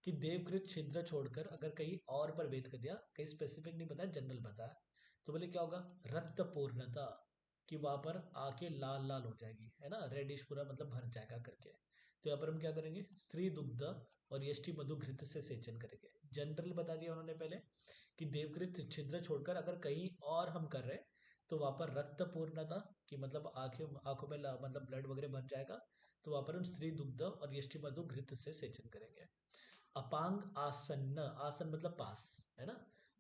कि देवकृत छिद्र छोड़कर अगर कहीं और पर वेद कर दिया, कहीं स्पेसिफिक नहीं बताया, जनरल बताया। तो बोले क्या होगा? रक्त पूर्णता, कि वहां पर आके लाल लाल हो जाएगी, है ना, रेडिश पूरा मतलब भर जाएगा करके। तो यहाँ पर हम क्या करेंगे? स्त्री दुग्ध और यष्टि मधु घृत से सेचन करेंगे। जनरल बता दिया उन्होंने पहले कि देवकृत छिद्र छोड़कर अगर कहीं और हम कर रहे हैं तो वहां पर रक्त पूर्णता, कि मतलब आंखें आंखों में मतलब ब्लड वगैरह बन जाएगा, तो वहां पर हम स्त्री दुग्ध और यष्टि मधु घृत से सेचन करेंगे। अपांग आसन्न, आसन मतलब पास, है ना।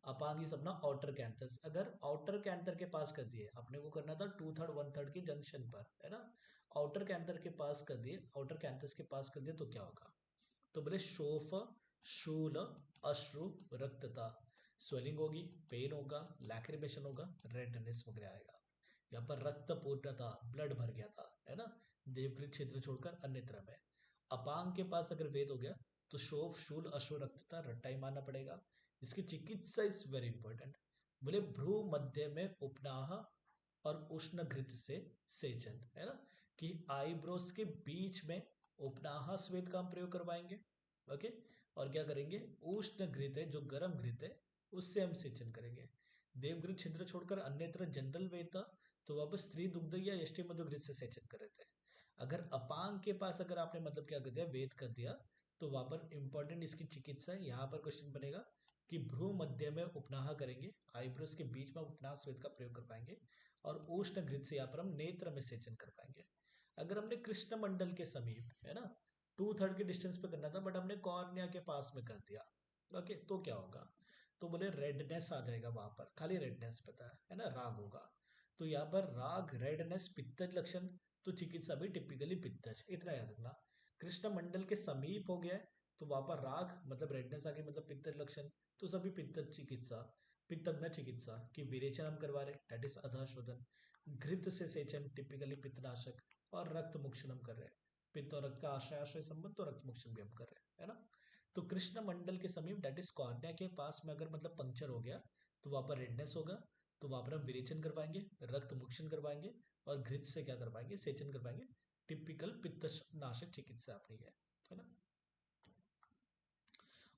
अपांग इज अपना आउटर कैंथस, अगर आउटर कैंथर के पास कर दिए, अपने को करना था 2/3 1/3 की जंक्शन पर, है ना, आउटर कैंथर के पास कर दिए, आउटर कैंथस के पास कर दिए तो क्या होगा? तो बोले शोफ, शूल, अश्रु, रक्तता, स्वेलिंग होगी, पेन होगा, लैक्रिमेशन होगा, रेडनेस वगैरह आएगा। यहाँ पर रक्त पूर्णता, ब्लड भर गया था, है ना, देवकृत क्षेत्र छोड़कर अन्यत्र में। अपांग के पास अगर वेद हो गया तो शोफ, शूल, अश्रु, रक्तता रट्टा ही मानना पड़ेगा। इसकी चिकित्सा इज वेरी इंपॉर्टेंट। बोले भ्रू मध्य में उपनाह और उष्ण घृत से सेचन, है ना, कि आईब्रोज के बीच में उपनाह स्वेद का हम प्रयोग करवाएंगे, ओके। और क्या करेंगे? उष्ण घृत है, जो गर्म घृत है, उससे हम सेचन करेंगे। देवघृत छिद्र छोड़कर अन्यत्र जनरल वेद था, तो वापस स्त्री दुग्ध या यष्टि मधु घृत से सेचन कर रहे थे। अगर अपांग के पास अगर आपने मतलब क्या कर दिया, वेद कर दिया, तो वहां पर इंपॉर्टेंट इसकी चिकित्सा है। यहाँ पर क्वेश्चन बनेगा कि भ्रू मध्य में उपनाह करेंगे, आईब्रोज के बीच में उपनाह स्वेद का प्रयोग कर पाएंगे, और उष्ण घृत से यहाँ पर हम नेत्र में सेचन कर पाएंगे। अगर हमने कृष्ण मंडल के समीप, है ना, 2/3 के डिस्टेंस पे करना था, बट हमने कॉर्निया के पास में कर दिया, ओके, तो क्या होगा? तो बोले रेडनेस आ जाएगा, वहां पर खाली रेडनेस पता है ना, राग होगा। तो यहाँ पर राग, रेडनेस, पित्तज लक्षण, तो चिकित्सा भी टिपिकली पित्तज, इतना याद रखना। कृष्ण मंडल के समीप हो गया है तो वहां पर राग मतलब रेडनेस आ गई, मतलब पित्तज लक्षण, तो सभी पित्तज चिकित्सा। पित्तज्ञ चिकित्सा की विरेचन हम करवा रहे, दैट इज अधः शोधन। घृत से सेचन टिपिकली पित्तनाशक, और रक्त मोक्षण हम कर रहे हैं। पित्त और रक्त का आश्रय आश्रय संबंध, तो रक्त मोक्षण भी हम कर रहे हैं, है ना। तो कृष्ण मंडल के समीप दैट इज कॉर्निया के पास में अगर मतलब पंक्चर हो गया तो वहां पर रेडनेस होगा, तो वहां पर हम विरेचन करवाएंगे, रक्त मोक्षण करवाएंगे, और घृत से क्या करवाएंगे, सेचन करवाएंगे। टिपिकल पित्त नाशक चिकित्सा अपनी है ना।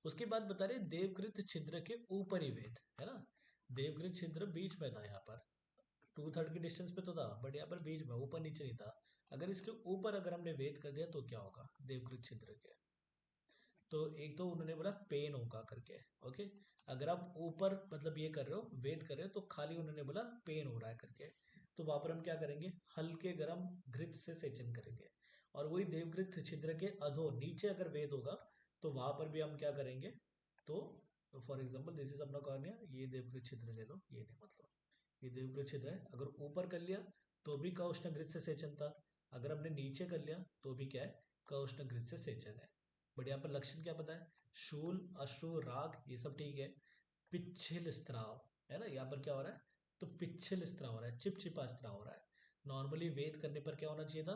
उसके बाद बता रहे देवकृत छिद्र के ऊपरी वेद, है ना। देवकृत छिद्र बीच में था, यहाँ पर 2/3 की डिस्टेंस पे तो था, बट यहाँ पर बीच में, ऊपर नीचे नहीं था। अगर इसके ऊपर अगर हमने वेद कर दिया तो क्या होगा देवकृत छिद्र के। तो एक तो उन्होंने बोला पेन होगा करके, ओके। अगर आप ऊपर मतलब ये कर रहे हो, वेद कर रहे हो, तो खाली उन्होंने बोला पेन हो रहा है करके, तो वहां पर हम क्या करेंगे, हल्के गर्म घृत से सेचन करेंगे। और वही देवघृत छिद्र के अधो नीचे अगर वेद होगा तो वहां पर भी हम क्या करेंगे, तो फॉर एग्जाम्पल दिस इज अपना कॉर्निया, ये देवघृत छिद्र ले लो, ये नहीं मतलब ये देवघृत छिद्र है। अगर ऊपर कर लिया तो भी कउष्ण घृत से सेचन था, अगर हमने नीचे कर लिया तो भी क्या है, कउष्ण घृत से सेचन है। बट यहाँ पर लक्षण क्या पता है, शूल अश्रु राग ये सब ठीक है। पिच्छिल स्त्राव है ना, यहाँ पर क्या हो रहा है, तो पिच्छिल स्त्राव हो रहा है, चिपचिपा स्त्राव हो रहा है। नॉर्मली वेद करने पर क्या होना चाहिए था,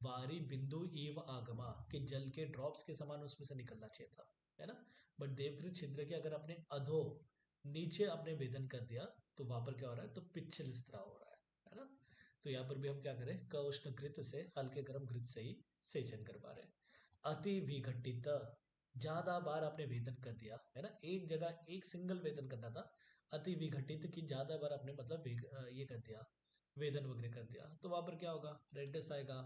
वारी बिंदु एव आगमा के जल के ड्रॉप्स के समान उसमें से निकलना चाहिए था, है ना। बट देवकृत छिद्र के अगर आपने अधो नीचे आपने वेदन कर दिया तो वहां पर क्या हो रहा है, तो पिच्छिल स्त्राव हो रहा है ना। तो यहाँ पर भी हम क्या करें, कउष्ण घृत से हल्के गर्म घृत से ही सेचन करवा रहे हैं। अति विघटित, ज्यादा बार आपने वेदन कर दिया है ना, एक जगह एक सिंगल वेदन करना था। अति विघटित की ज्यादा बार आपने मतलब ये कर दिया, वेदन वगैरह कर दिया, तो वहां पर क्या होगा, रेडनेस आएगा,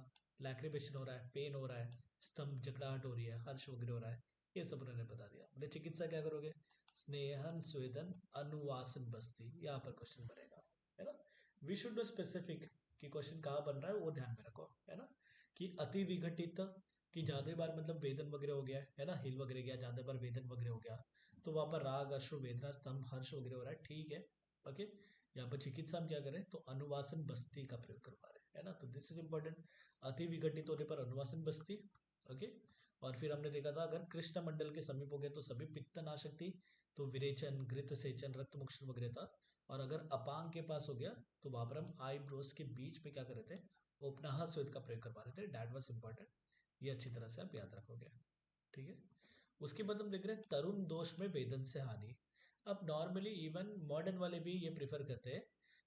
लैक्रिमेशन हो रहा है, पेन हो रहा है, स्तंभ जकड़ाहट हो रही है, हर्ष वगैरह हो रहा है, ये सब उन्होंने बता दिया। बोले चिकित्सा क्या करोगे, स्नेहन स्वेदन अनुवासन बस्ती, यहाँ पर क्वेश्चन बनेगा, है ना। वी शुड नो स्पेसिफिक कि क्वेश्चन कहाँ बन रहा है, वो ध्यान में रखो, है ना। कि अति विघटित कि ज्यादा बार मतलब वेदन वगैरह हो गया है ना, हिल वगैरह गया, ज्यादा बार वेदन वगैरह हो गया, तो वहां पर राग अश्रु वेदना स्तंभ हर्ष वगैरह हो रहा है, ठीक है, ओके। यहाँ पर चिकित्सा हम क्या करें, तो अनुवासन बस्ती का प्रयोग करवा रहे हैं, है ना। तो दिस इज इंपॉर्टेंट, अति विघटित होने पर अनुवासन बस्ती, ओके। और फिर हमने देखा था अगर कृष्ण मंडल के समीप हो गए तो सभी पित्तनाशक थी, तो विरेचन घृत सेचन रक्त मोक्षण वगैरह था। और अगर अपांग के पास हो गया तो वहां पर हम आईब्रोस के बीच में क्या कर रहे थे, उपनाह स्वेद का प्रयोग करवा रहे थे, दैट वाज इंपॉर्टेंट। ये अच्छी तरह से आप याद रखोगे, ठीक है। उसके बाद हम देख रहे हैं तरुण दोष में वेदन से हानि। अब नॉर्मली इवन मॉडर्न वाले भी ये प्रेफर करते हैं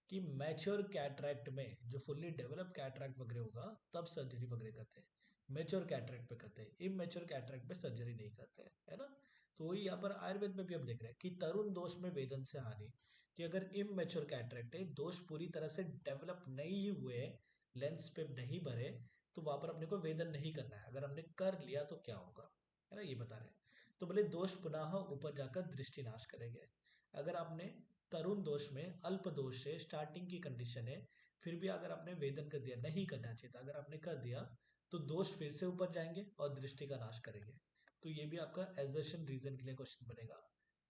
कि मैच्योर कैटरैक्ट में, जो फुल्ली डेवलप कैटरैक्ट वगैरह होगा तब सर्जरी वगैरह करते हैं, मैच्योर कैटरैक्ट पे करते हैं, इमेच्योर कैटरैक्ट पे सर्जरी नहीं करते हैं, है ना। तो वही यहाँ पर आयुर्वेद में भी हम देख रहे हैं कि तरुण दोष में वेदन से हानि, कि अगर इमेच्योर कैटरैक्ट है, दोष पूरी तरह से डेवलप नहीं हुए, लेंस पे नहीं भरे, तो वहां पर अपने को वेदन नहीं करना है। अगर हमने कर लिया तो क्या होगा, है ना, ये बता रहे हैं। तो बोले दोष पुनः ऊपर जाकर दृष्टि नाश करेंगे। अगर आपने तरुण दोष में अल्प दोष से स्टार्टिंग की कंडीशन है, फिर भी अगर आपने वेदन कर दिया, नहीं करना चाहिए था, अगर आपने कर दिया तो दोष फिर से ऊपर जाएंगे और दृष्टि का नाश करेंगे। तो ये भी आपका एजर्शन रीजन के लिए क्वेश्चन बनेगा।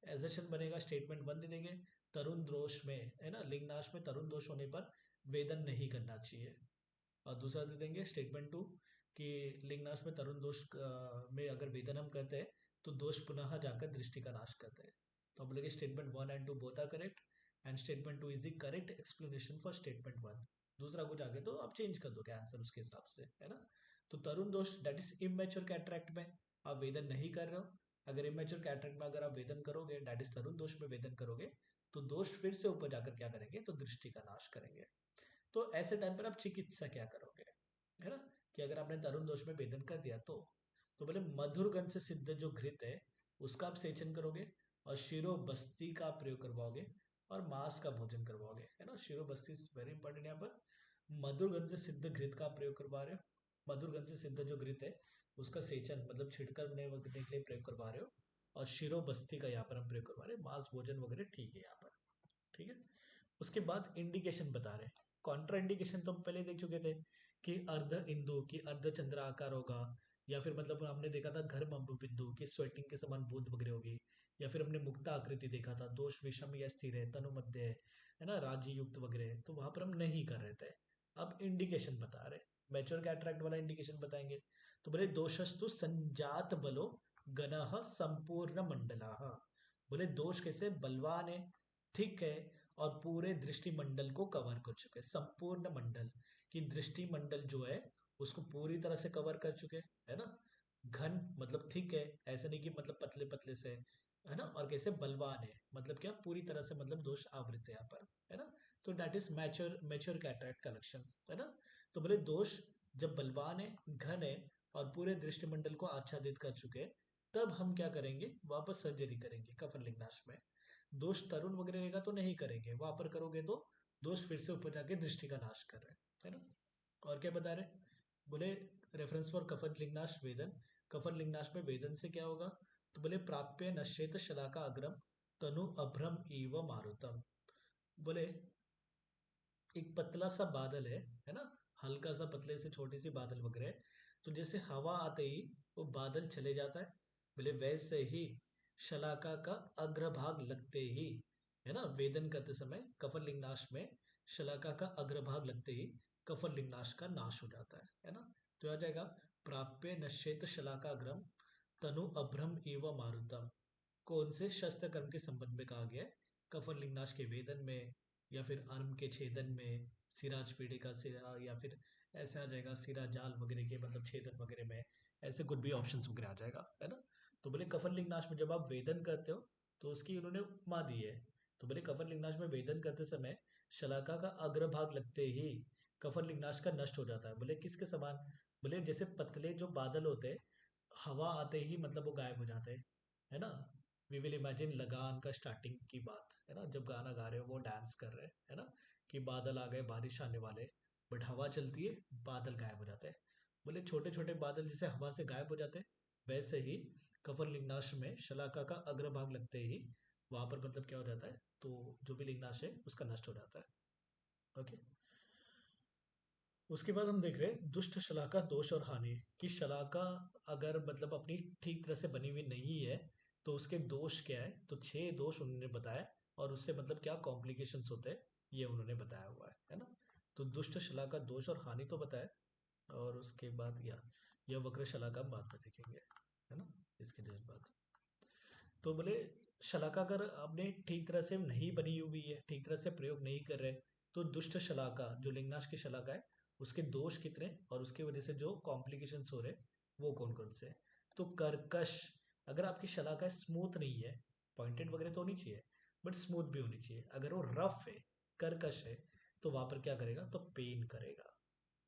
एजर्शन बनेगा, स्टेटमेंट 1 दे देंगे, तरुण दोष में, है ना, लिंगनाश में तरुण दोष होने पर वेदन नहीं करना चाहिए। और दूसरा दे देंगे स्टेटमेंट 2 कि लिंगनाश में तरुण दोष में अगर वेदन हम करते हैं तो दोष पुनः जाकर दृष्टि का नाश करते हैं। तो हम बोलेंगे statement 1 and 2 both are correct, and statement 2 is the correct explanation for statement 1। दूसरा कुछ आगे तो आप चेंज कर दोगे आंसर उसके हिसाब से, है ना। तो तरुण दोष दैट इज इमेच्योर कैटरैक्ट में आप वेदन नहीं कर रहे हो, अगर इमेच्योर कैटरैक्ट में अगर आप वेदन करोगे, दैट इज तरुण दोष में वेदन करोगे, तो दोष फिर से ऊपर जाकर क्या करेंगे, तो दृष्टि का नाश करेंगे। तो ऐसे टाइम पर आप चिकित्सा क्या करोगे, है ना, कि अगर आपने तरुण दोष में वेदन कर दिया तो बोले मधुर गंध से सिद्ध जो घृत है उसका आप सेचन करोगे, और शिरो बस्ती का प्रयोग करवाओगे, और मांस का भोजन करवाओगे, है ना। शिरो बस्ती इज वेरी इंपॉर्टेंट। यहाँ पर मधुर गंध से सिद्ध घृत का प्रयोग करवा रहे हो, मधुर गंध से सिद्ध जो घृत है उसका सेचन मतलब छिड़कने वगैरह के लिए प्रयोग करवा रहे हो, और शिरो बस्ती का यहाँ पर हम प्रयोग करवा रहे हैं, मांस भोजन वगैरह ठीक है यहाँ पर, ठीक है। उसके बाद इंडिकेशन बता रहे हैं, कॉन्ट्रा इंडिकेशन तो हम पहले देख चुके थे कि अर्ध इंदु की अर्ध चंद्र आकार होगा, या फिर मतलब हमने देखा था घर बिंदु की स्वेटिंग के समान बूंद वगैरह होगी, या फिर हमने मुक्ता आकृति देखा था, दोष विषम या स्थिर है, तनु मध्य है ना, राज्य युक्त वगैरह, तो वहां पर हम नहीं कर रहे थे। अब इंडिकेशन बता रहे, मैच्योर कैटरैक्ट वाला इंडिकेशन बताएंगे। तो बोले दोषस्तु संजात बलो गणः संपूर्ण मंडला, बोले दोष कैसे बलवान है, ठीक है, और पूरे दृष्टि मंडल को कवर कर चुके, संपूर्ण मंडल की दृष्टि मंडल जो है उसको पूरी तरह से कवर कर चुके, है ना। घन मतलब ठीक है, ऐसे नहीं कि मतलब पतले पतले से, है ना। और कैसे बलवान है मतलब क्या, पूरी तरह से मतलब दोष आवृत है यहाँ पर, है ना। तो that is mature mature cataract का लक्षण, है ना। तो बोले दोष जब बलवान है, घन है और पूरे दृष्टिमंडल को आच्छादित कर चुके हैं, तब हम क्या करेंगे, वापस सर्जरी करेंगे कफरलिंगनाश में। दोष तरुण वगैरह रहेगा तो नहीं करेंगे, वहां पर करोगे तो दोष फिर से ऊपर जाके दृष्टि का नाश कर रहे हैं, है ना। और क्या बता रहे, बोले रेफरेंस फॉर कफरलिंगनाश वेदन, कफरलिंगनाश में वेदन से क्या होगा, तो बोले प्राप्य नश्येत शलाका अग्रम तनु अभ्रम इव मारुतम। बोले एक पतला सा बादल है ना, हल्का सा पतले से छोटी सी बादल वगैरह है, तो जैसे हवा आते ही वो बादल चले जाता है, बोले वैसे ही शलाका का अग्रभाग लगते ही, है ना, वेदन करते समय कफरलिंगनाश में शलाका का अग्रभाग लगते ही कफरलिंगनाश का नाश हो जाता है ना। तो आ जाएगा प्राप्य नश्येत शलाकाग्रम तनु अभ्रम एवं मारुतम। कौन से शस्त्र कर्म के संबंध में कहा गया है, कफरलिंगनाश के वेदन में, या फिर अर्म के छेदन में, सिराज पीढ़े का सिरा, या फिर ऐसे आ जाएगा सिरा जाल वगैरह के मतलब छेदन वगैरह में, ऐसे कुछ भी ऑप्शंस वगैरह आ जाएगा, है ना। तो बोले कफरलिंगनाश में जब आप वेदन करते हो तो उसकी उन्होंने उपमा दी है। तो बोले कफरलिंगनाश में वेदन करते समय शलाका का अग्रभाग लगते ही कफरलिंगनाश का नष्ट हो जाता है। बोले किसके समान, बोले जैसे पतले जो बादल होते हैं, हवा आते ही मतलब वो गायब हो जाते हैं, है ना। वी विल इमेजिन लगान का स्टार्टिंग की बात, है ना, जब गाना गा रहे हो वो डांस कर रहे हैं, है ना, कि बादल आ गए बारिश आने वाले, बट हवा चलती है बादल गायब हो जाते हैं। बोले छोटे छोटे बादल जैसे हवा से गायब हो जाते हैं, वैसे ही कफरलिंगनाश में शलाका का अग्रभाग लगते ही वहां पर मतलब क्या हो जाता है, तो जो भी लिंगनाश है उसका नष्ट हो जाता है। ओके, उसके बाद हम देख रहे हैं दुष्ट शलाका दोष और हानि, कि शलाका अगर मतलब अपनी ठीक तरह से बनी हुई नहीं है तो उसके दोष क्या है, तो 6 दोष उन्होंने बताया, और उससे मतलब क्या कॉम्प्लिकेशंस होते हैं ये उन्होंने बताया हुआ है ना। तो दुष्ट शलाका दोष और हानि तो बताया, और उसके बाद यह वक्र शलाका हम बाद में देखेंगे, है ना, इसके जस्ट बाद। तो बोले शलाका अगर आपने ठीक तरह से नहीं बनी हुई है, ठीक तरह से प्रयोग नहीं कर रहे, तो दुष्ट शलाका जो लिंगनाश की शलाका है उसके दोष कितने और उसकी वजह से जो कॉम्प्लिकेशंस हो रहे वो कौन कौन से हैं। तो कर्कश, अगर आपकी शलाका स्मूथ नहीं है, पॉइंटेड वगैरह तो होनी चाहिए बट स्मूथ भी होनी चाहिए, अगर वो रफ है, कर्कश है, तो वहां पर क्या करेगा, तो पेन करेगा,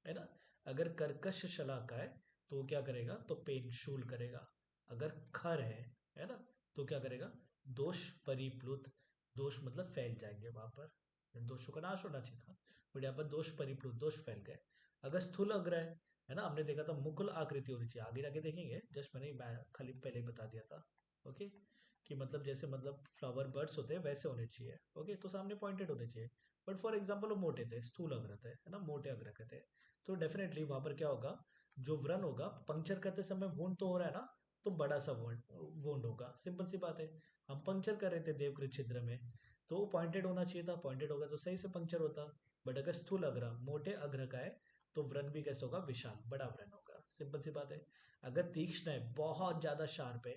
है ना। अगर कर्कश शलाका है तो वो क्या करेगा, तो पेन शूल करेगा। अगर खर है ना, तो क्या करेगा, दोष परिप्लुत, दोष मतलब फैल जाएंगे वहां पर, दोषों का नाश होना चाहिए था, बट यहाँ पर दोष परिप्लुत, दोष फैल गए। अगर स्थूल अग्र है ना, हमने देखा था मुकुल आकृति होनी चाहिए, आगे जाके देखेंगे, जस्ट मैंने खाली पहले ही बता दिया था। ओके, कि मतलब जैसे मतलब फ्लावर बर्ड्स होते हैं वैसे होने चाहिए, ओके, तो सामने पॉइंटेड होने चाहिए। बट फॉर एग्जाम्पल वो मोटे थे, स्थूल अग्र थे, है ना, मोटे अग्र के थे, तो डेफिनेटली वहां पर क्या होगा, जो व्रण होगा, पंक्चर करते समय वुंड तो हो रहा है ना, तो बड़ा सा वुंड होगा, सिंपल सी बात है। हम पंक्चर कर रहे थे देवकृत छिद्र में, तो पॉइंटेड होना चाहिए था, पॉइंटेड होगा तो सही से पंक्चर होता। बट अगर स्थूल अग्र मोटे अग्र का है तो व्रण भी कैसे होगा, विशाल बड़ा व्रण होगा, सिंपल सी बात है। अगर तीक्ष्ण है, बहुत ज्यादा शार्प है,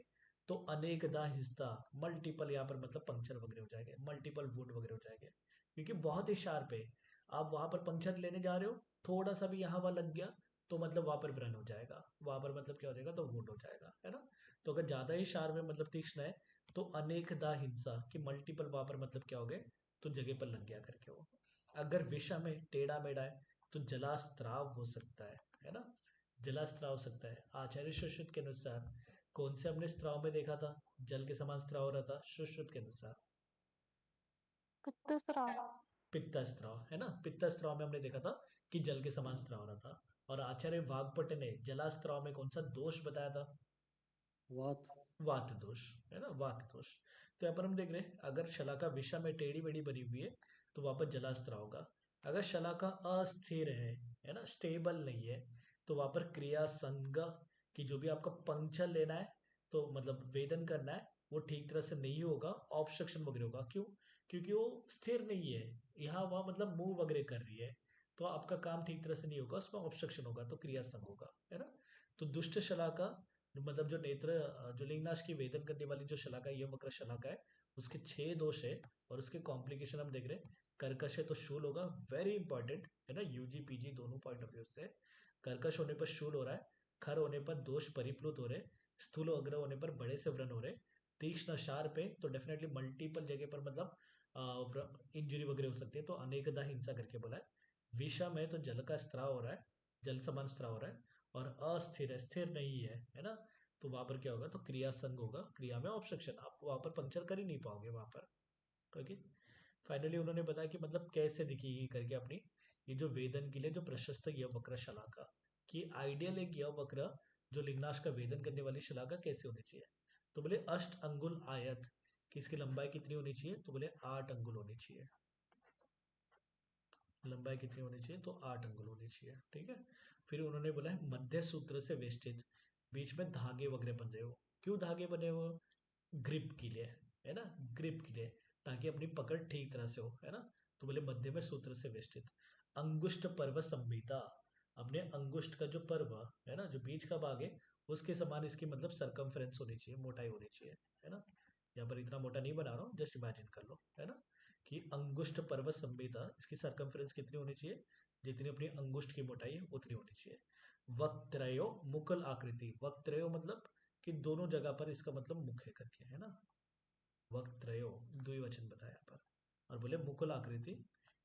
तो अनेकदा हिस्सा, मल्टीपल यहाँ पर मतलब पंक्चर वगैरह हो जाएंगे, मल्टीपल वुंड वगैरह हो जाएंगे, क्योंकि बहुत ही शार्प है। आप वहां पर पंक्चर लेने जा रहे हो, थोड़ा सा भी यहाँ वहां लग गया तो मतलब वहां पर व्रण हो जाएगा, वहां पर मतलब क्या हो जाएगा, तो वुंड हो जाएगा, है ना। तो अगर ज्यादा ही शार्प है मतलब तीक्ष्ण है, तो अनेकदा हिंसा कि मल्टीपल वहां पर मतलब क्या हो गए, तो जगह पर लग गया करके वो। अगर विषम है, टेढ़ा मेढ़ा है, तो जलास्त्राव हो सकता है ना, जलास्त्राव हो सकता है। आचार्य सुश्रुत के अनुसार कौन से हमने स्त्राव में देखा था, जल के समान स्त्राव हो रहा था सुश्रुत के अनुसार, पित्तस्राव। पित्त स्त्राव, है ना, पित्त स्त्राव में हमने देखा था कि जल के समान स्त्राव हो रहा था। और आचार्य वाग्भट ने जलास्त्राव में कौन सा दोष बताया था, वात। वात दोष, है ना, वात दोष। तो यहाँ पर हम देख रहे हैं अगर शलाका विषम में टेढ़ी मेढ़ी बनी हुई है तो वहां पर जलास्त्र होगा। अगर शलाका अस्थिर है ना, स्टेबल नहीं है, तो वहां पर क्रिया संग, कि जो भी आपका पंक्चर लेना है तो मतलब वेदन करना है वो ठीक तरह से नहीं होगा, ऑब्स्ट्रक्शन वगैरह होगा। क्यों, क्योंकि वो स्थिर नहीं है, यहाँ वहां मतलब मूव वगैरह कर रही है, तो आपका काम ठीक तरह से नहीं होगा, उसमें ऑब्स्ट्रक्शन होगा, तो क्रिया संग होगा, है ना। तो दुष्ट शलाका मतलब जो नेत्र जो लिंगनाश की वेदन करने वाली जो शलाका, ये वक्र शलाका है, उसके 6 दोष है और उसके कॉम्प्लिकेशन हम देख रहे हैं। कर्कश है तो शूल होगा, वेरी इंपॉर्टेंट है ना, यूजी पीजी दोनों पॉइंट ऑफ व्यू से। कर्कश होने पर शूल हो रहा है, खर होने पर दोष परिप्लुत हो रहे, स्थूल अग्र होने पर बड़े से व्रण हो रहे, तीक्ष्ण शार्प है तो डेफिनेटली मल्टीपल जगह पर मतलब इंजुरी वगैरह हो सकती है, तो अनेकदा हिंसा करके बोला है। विषम है तो जल का स्त्राव हो रहा है, जल समान स्त्राव हो रहा है, और अस्थिर है, स्थिर नहीं है ना, तो वहां पर क्या होगा, तो क्रिया संग होगा, क्रिया में ऑब्स्ट्रक्शन, आप वहां पर पंक्चर कर ही नहीं पाओगे वहां पर। ओके, फाइनली उन्होंने बताया कि मतलब कैसे दिखेगी करके अपनी ये जो वेदन के लिए जो प्रशस्त यवक्र शलाका कि आइडियल एक यवक्र जो लिंगनाश का वेदन करने वाली शलाका कैसे होनी चाहिए, तो बोले अष्ट अंगुल आयत कि इसकी लंबाई कितनी होनी चाहिए, तो बोले 8 अंगुल होनी चाहिए। लंबाई कितनी होनी चाहिए, तो 8 अंगुल होनी चाहिए, ठीक है। फिर उन्होंने बोला है मध्य सूत्र से वेष्टित, बीच में धागे वगैरह बंधे हो। क्यों धागे बने हो, ग्रिप के लिए है ना, ग्रिप के लिए, ताकि अपनी पकड़ ठीक तरह से हो, है ना। तो बोले मध्य में सूत्र से वेष्टित। अंगुष्ठ पर्व संहिता, अपने अंगुष्ठ का जो पर्व है ना, जो बीच का भाग है, उसके समान इसकी मतलब सरकमफ्रेंस होनी चाहिए, मोटाई होनी चाहिए, है ना। यहाँ पर इतना मोटा नहीं बना रहा हूँ, जस्ट इमेजिन कर लो, है ना, कि अंगुष्ठ पर्व संहिता इसकी सरकमफ्रेंस कितनी होनी चाहिए, जितनी अपनी अंगुष्ठ की मोटाई है उतनी होनी चाहिए। वक्त्रयो मुकुल आकृति, वक्त्रयो मतलब कि दोनों जगह पर इसका मतलब मुख है करके, है ना। वक्त्रयो द्विवचन बताया पर, और बोले मुकुल आकृति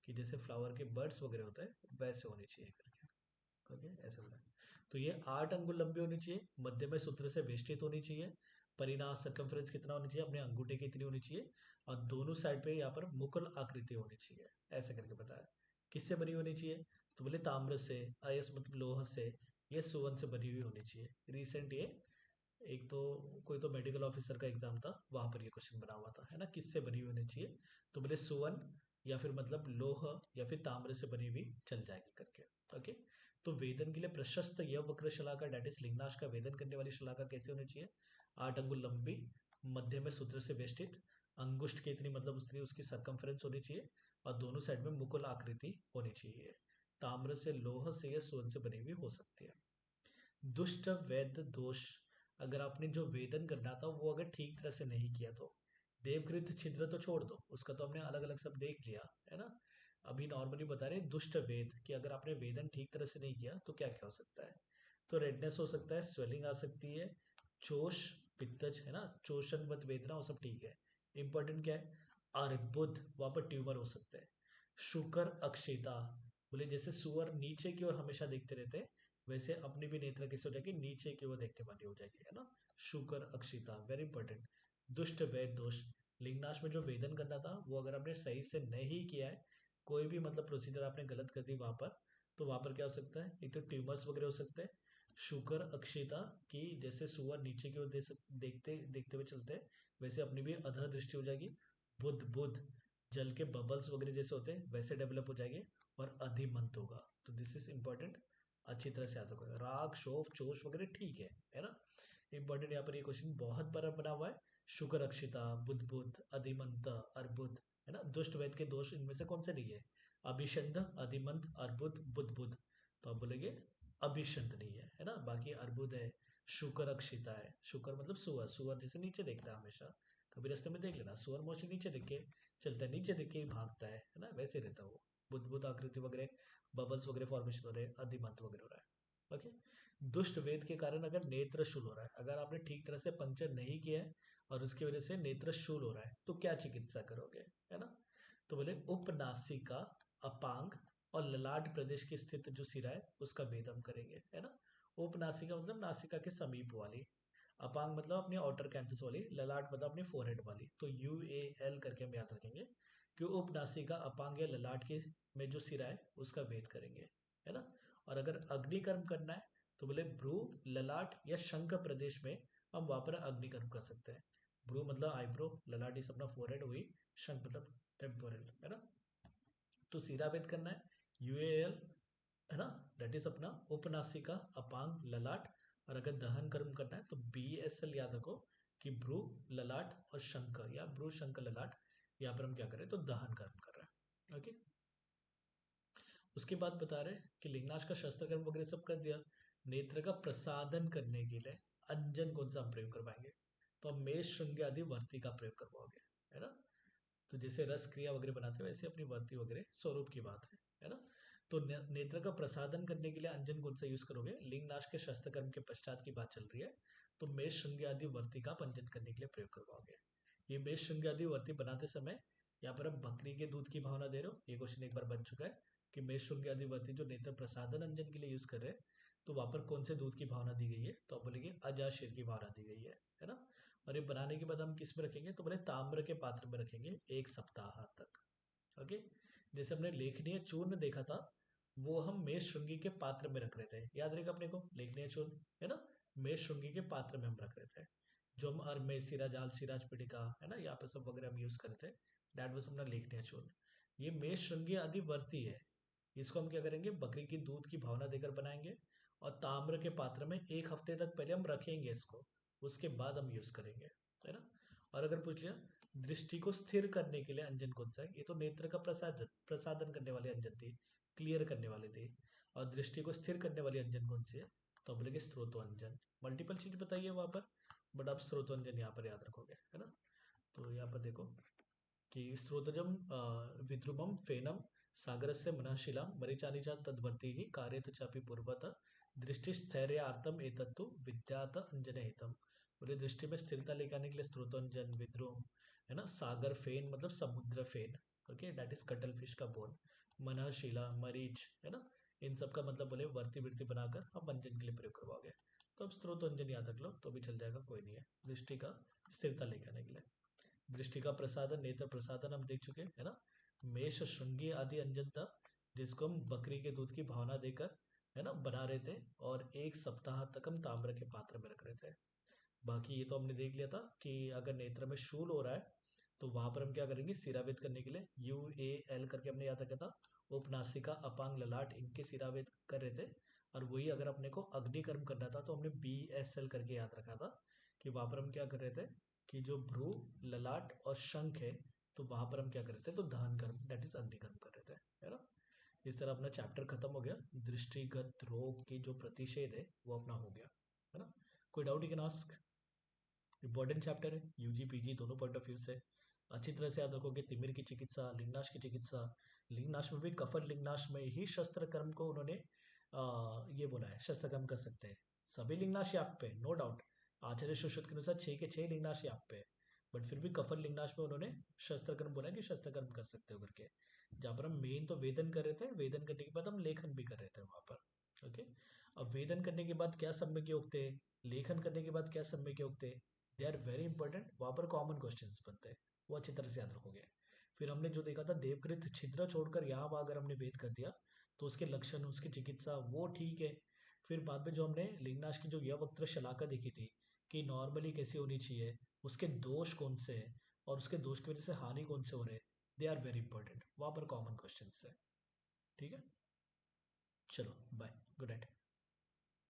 कि जैसे फ्लावर के बर्ड्स वगैरह होता है वैसे होनी चाहिए करके, ओके ऐसे बोला। तो ये 8 अंगुल लंबी होनी चाहिए, मध्य में सूत्र से वेष्टित होनी चाहिए, परिणाम सर्कमफ्रेंस कितना होनी चाहिए, अपने अंगूठे की इतनी होनी चाहिए, और दोनों साइड पे यहाँ पर मुकुल आकृति होनी चाहिए, ऐसे करके बताया। किससे बनी होनी चाहिए, तो बोले ताम्र से, अयस मतलब लोह से, ये सुवर्ण से बनी हुई होनी चाहिए। रिसेंट ये एक तो कोई तो मेडिकल ऑफिसर का एग्जाम था, वहां पर ये क्वेश्चन बना हुआ था, है ना, किससे बनी हुई होनी चाहिए, तो बोले सुवर्ण या फिर मतलब लोह या फिर ताम्र से बनी हुई चल जाएगी करके, ओके। तो वेदन के लिए प्रशस्त यवक्र शलाका डेट इज लिंगनाश का वेदन करने वाली शलाका कैसे होनी चाहिए, 8 अंगुल लंबी, मध्य में सूत्र से वेष्टित, अंगुष्ठ की इतनी मतलब उतनी उसकी सरकमफ्रेंस होनी चाहिए, और दोनों साइड में मुकुल आकृति होनी चाहिए। ताम्र से, लोह से या स्वर्ण से बनी हुई हो सकती है। दुष्ट वैद दोष, अगर आपने जो वेदन करना था वो अगर ठीक तरह से नहीं किया तो, देवकृत छिद्र तो छोड़ दो, उसका तो हमने अलग अलग सब देख लिया, है ना। अभी नॉर्मली बता रहे हैं दुष्ट वेद कि अगर आपने वेदन ठीक तरह से नहीं किया तो क्या क्या हो सकता है, तो रेडनेस हो सकता है, स्वेलिंग आ सकती है, चोष पित्तज है ना, चोषणवत वेदना वो सब ठीक है। इंपॉर्टेंट क्या है, अर्बुद, वहां पर ट्यूमर हो सकते हैं। शुकर अक्षिता, बोले जैसे सुअर नीचे की ओर हमेशा देखते रहते हैं, वैसे अपनी भी नेत्र किस हो जाएगी, नीचे की ओर देखने वाली हो जाएगी, है ना। शुकर अक्षिता वेरी इंपॉर्टेंट। दुष्ट वैद दोष, लिंगनाश में जो वेदन करना था वो अगर आपने सही से नहीं किया है, कोई भी मतलब प्रोसीजर आपने गलत कर दी वहां पर, तो वहां पर क्या हो सकता है, एक तो ट्यूमर्स वगैरह हो सकते हैं। शुकर अक्षिता की जैसे सुअर नीचे की ओर देखते देखते हुए चलते हैं, वैसे अपनी भी अधर दृष्टि हो जाएगी। बुध बुध, जल के बबल्स वगैरह जैसे होते हैं वैसे डेवलप हो जाएंगे, और अधिमंत होगा, तो दिस इज इंपॉर्टेंट, अच्छी तरह से याद रखो। राग शोफ चोष वगैरह ठीक है ना। इंपॉर्टेंट यहाँ पर ये क्वेश्चन बहुत बार बना हुआ है। शुक्र अक्षिता, बुध बुध, अधिमंत, अर्बुद, है ना। दुष्ट वैद के दोष इनमें से कौन से नहीं है, अभिषंद, अधिमंत, अर्बुद, बुध बुध, तो आप बोलेंगे अभिषंद नहीं है ना। बाकी अर्बुद है, शुक्र अक्षिता है, शुक्र मतलब सुअर, सुअर जैसे नीचे देखता है हमेशा, कभी रास्ते में देख लेना, सुअर मोस्टली नीचे देख के चलता है, नीचे देख के ही भागता है ना, वैसे रहता है वो। बुध बुध आकृति वगैरह, बबल्स वगैरह फॉर्मेशन हो रहे हैं, अधिमंत वगैरह हो रहा है, ओके। दुष्ट वेद के कारण अगर नेत्र शूल हो रहा है, अगर आपने ठीक तरह से पंक्चर नहीं किया है और उसकी वजह से नेत्र शूल हो रहा है, तो क्या चिकित्सा करोगे, है ना। तो बोले उपनासिका, अपांग और ललाट प्रदेश की स्थित जो सिरा है उसका भेद हम करेंगे, है ना। उपनासिका मतलब नासिका के समीप वाली, अपांग मतलब अपनी आउटर कैंथस वाली, ललाट मतलब अपनी फोरहेड वाली, तो UAL करके हम याद रखेंगे कि उपनासिका, अपांग या ललाट के में जो सिरा है उसका भेद करेंगे, है ना। और अगर अग्निकर्म करना है तो बोले भ्रू, ललाट या शंख प्रदेश में हम वहां पर अग्निकर्म कर सकते हैं। भ्रू मतलब आईब्रो, ललाट इस अपना फोरहेड हुई, शंख मतलब टेम्पोरल, है ना। तो सिरा भेद करना है UAL, है ना, दैट इज अपना उपनासिका, अपांग, ललाट। और अगर दहन कर्म करना है तो BSL याद रखो कि भ्रू, ललाट और शंख, या भ्रू शंख ललाट, यहाँ पर हम क्या करें तो दहन कर्म कर रहे हैं, ओके। उसके बाद बता रहे कि लिंगनाश का शस्त्र कर्म वगैरह सब कर दिया, नेत्र का प्रसादन करने के लिए अंजन कौन सा हम प्रयोग करवाएंगे, तो हम मेष श्रृंग आदि वर्ती का प्रयोग करवाओगे, है ना। तो जैसे रस क्रिया वगैरह बनाते हैं वैसे अपनी वर्ती वगैरह स्वरूप की बात है ना। तो नेत्र का प्रसादन करने के लिए अंजन कौन सा यूज करोगे? लिंग नाश के शस्त्र कर्म के पश्चात की बात चल रही है, तो मेष श्रृंगी आदि वर्ती का अंजन करने के लिए प्रयोग करवाओगे। ये मेष श्रृंगी आदि वर्ती बनाते समय यहाँ पर आप बकरी के दूध की भावना दे रहे हो, ये क्वेश्चन एक बार बन चुका है कि मेष श्रृंगी आदि वर्ती जो नेत्र प्रसादन अंजन के लिए यूज कर रहे हैं, तो वहां पर कौन से दूध की भावना दी गई है? तो आप बोलेंगे अजाशीर की भावना दी गई है ना। और ये बनाने के बाद हम किस में रखेंगे? तो बोले ताम्र के पात्र में रखेंगे 1 सप्ताह तक। ओके, जैसे हमने लेखनीय चूर्ण देखा था, वो हम मेष श्रृंगी के पात्र में रख रहे थे, याद रहेगा अपने को लेखनीय चूर्ण, है ना। मेष श्रृंगी के पात्र में हम रख रहे थे, जो हम में सिरा जाल सिराज पिटिका, है ना, यहाँ पे सब वगैरह हम यूज करते हैं, दैट वाज अपना लेखनीय चूर्ण। ये मेष श्रृंगी आदि वर्ती है, इसको हम क्या करेंगे? बकरी की दूध की भावना देकर बनाएंगे और ताम्र के पात्र में 1 हफ्ते तक पहले हम रखेंगे इसको, उसके बाद हम यूज करेंगे, है ना। और अगर पूछ लिया दृष्टि को स्थिर करने के लिए अंजन कौन सा है? ये तो नेत्र का प्रसादन करने वाली अंजन थी, क्लियर करने वाली थी। और दृष्टि को स्थिर करने वाली अंजन कौन सी है? तो बोलेंगे स्त्रोतोअंजन। मल्टीपल चीज बताइए वहां पर, बट आप स्त्रोतोअंजन यहाँ पर याद रखोगे, है ना। तो यहाँ पर देखो कि स्त्रोतजम विद्रुमम फेनम सागरस्य मनःशिलाम मरीचानिचा तद्वर्ती ही कार्यत चापि पूर्वत दृष्टिस्थैर्यार्थम एतत्तु विद्यात अंजन हितम। बोले दृष्टि में स्थिरता लेके आने के लिए स्त्रोतोंजन विद्रुम, है ना, सागर फेन मतलब समुद्र फेन, okay, that is cuttlefish का बोन, मनःशिला मरीच, है ना, इन सब का मतलब बोले वर्ती वृत्ति बनाकर हम अंजन के लिए प्रयोग करवाओगे। तो अब स्त्रोतोंजन याद रख लो तो भी चल जाएगा, कोई नहीं है, दृष्टि का स्थिरता लेके आने के लिए। दृष्टि का प्रसादन, नेत्र प्रसादन हम देख चुके हैं, है ना। मेष श्रृंगी आदि अंजन था, जिसको हम बकरी के दूध की भावना देकर, है ना, बना रहे थे, और 1 सप्ताह तक हम ताम्र के पात्र में रख रहे थे। बाकी ये तो हमने देख लिया था कि अगर नेत्र में शूल हो रहा है तो वहां पर हम क्या करेंगे? सिरावेद करने के लिए UAL करके हमने याद रखा था, उपनासिका अपांग ललाट इनके सिरावेद कर रहे थे। और वही अगर अपने को अग्निकर्म करना था तो हमने BSL करके याद रखा था कि वहां पर हम क्या कर रहे थे कि जो भ्रू ललाट और शंख है, तो वहां पर हम क्या कर रहे थे? तो दहन कर्म, दैट इज अग्निकर्म कर रहे थे, है ना। इस तरह अपना चैप्टर खत्म हो गया, दृष्टिगत रोग की जो प्रतिषेध है वो अपना हो गया, है ना। कोई doubt you can ask. Important chapter है, UG PG दोनों पॉइंट ऑफ व्यू से अच्छी तरह से याद रखोगे। तिमिर की चिकित्सा, लिंगनाश की चिकित्सा, लिंगनाश में भी कफर लिंगनाश में ही शस्त्र कर्म को उन्होंने ये बोला है, शस्त्र कर्म कर सकते हैं। सभी लिंगनाश आप पे नो डाउट, आचार्य सुश्रुत के अनुसार 6 के 6 लिंगनाश आप पे, बट फिर भी कफर लिंगनाश में उन्होंने शस्त्र कर्म बोला है कि शस्त्र कर्म कर सकते हो करके। जहाँ पर हम मेन तो वेदन कर रहे थे, वेदन करने के बाद हम लेखन भी कर रहे थे वहां पर, ओके। अब वेदन करने के बाद क्या सम्यक उगते, लेखन करने के बाद क्या सम्यक उगते, दे आर वेरी इंपॉर्टेंट, वहां पर कॉमन क्वेश्चन बनते हैं, वो अच्छी तरह से याद रखोगे। फिर हमने जो देखा था देवकृत छिद्र छोड़कर यहाँ वहाँ अगर हमने वेद कर दिया तो उसके लक्षण, उसकी चिकित्सा वो ठीक है। फिर बाद में जो हमने लिंगनाश की जो यवक्त्र शलाका देखी थी कि नॉर्मली कैसी होनी चाहिए, उसके दोष कौन से हैं और उसके दोष की वजह से हानि कौन से हो रहे हैं, दे आर वेरी इंपॉर्टेंट, वहां पर कॉमन क्वेश्चन है, ठीक है। चलो बाय, गुड नाइट।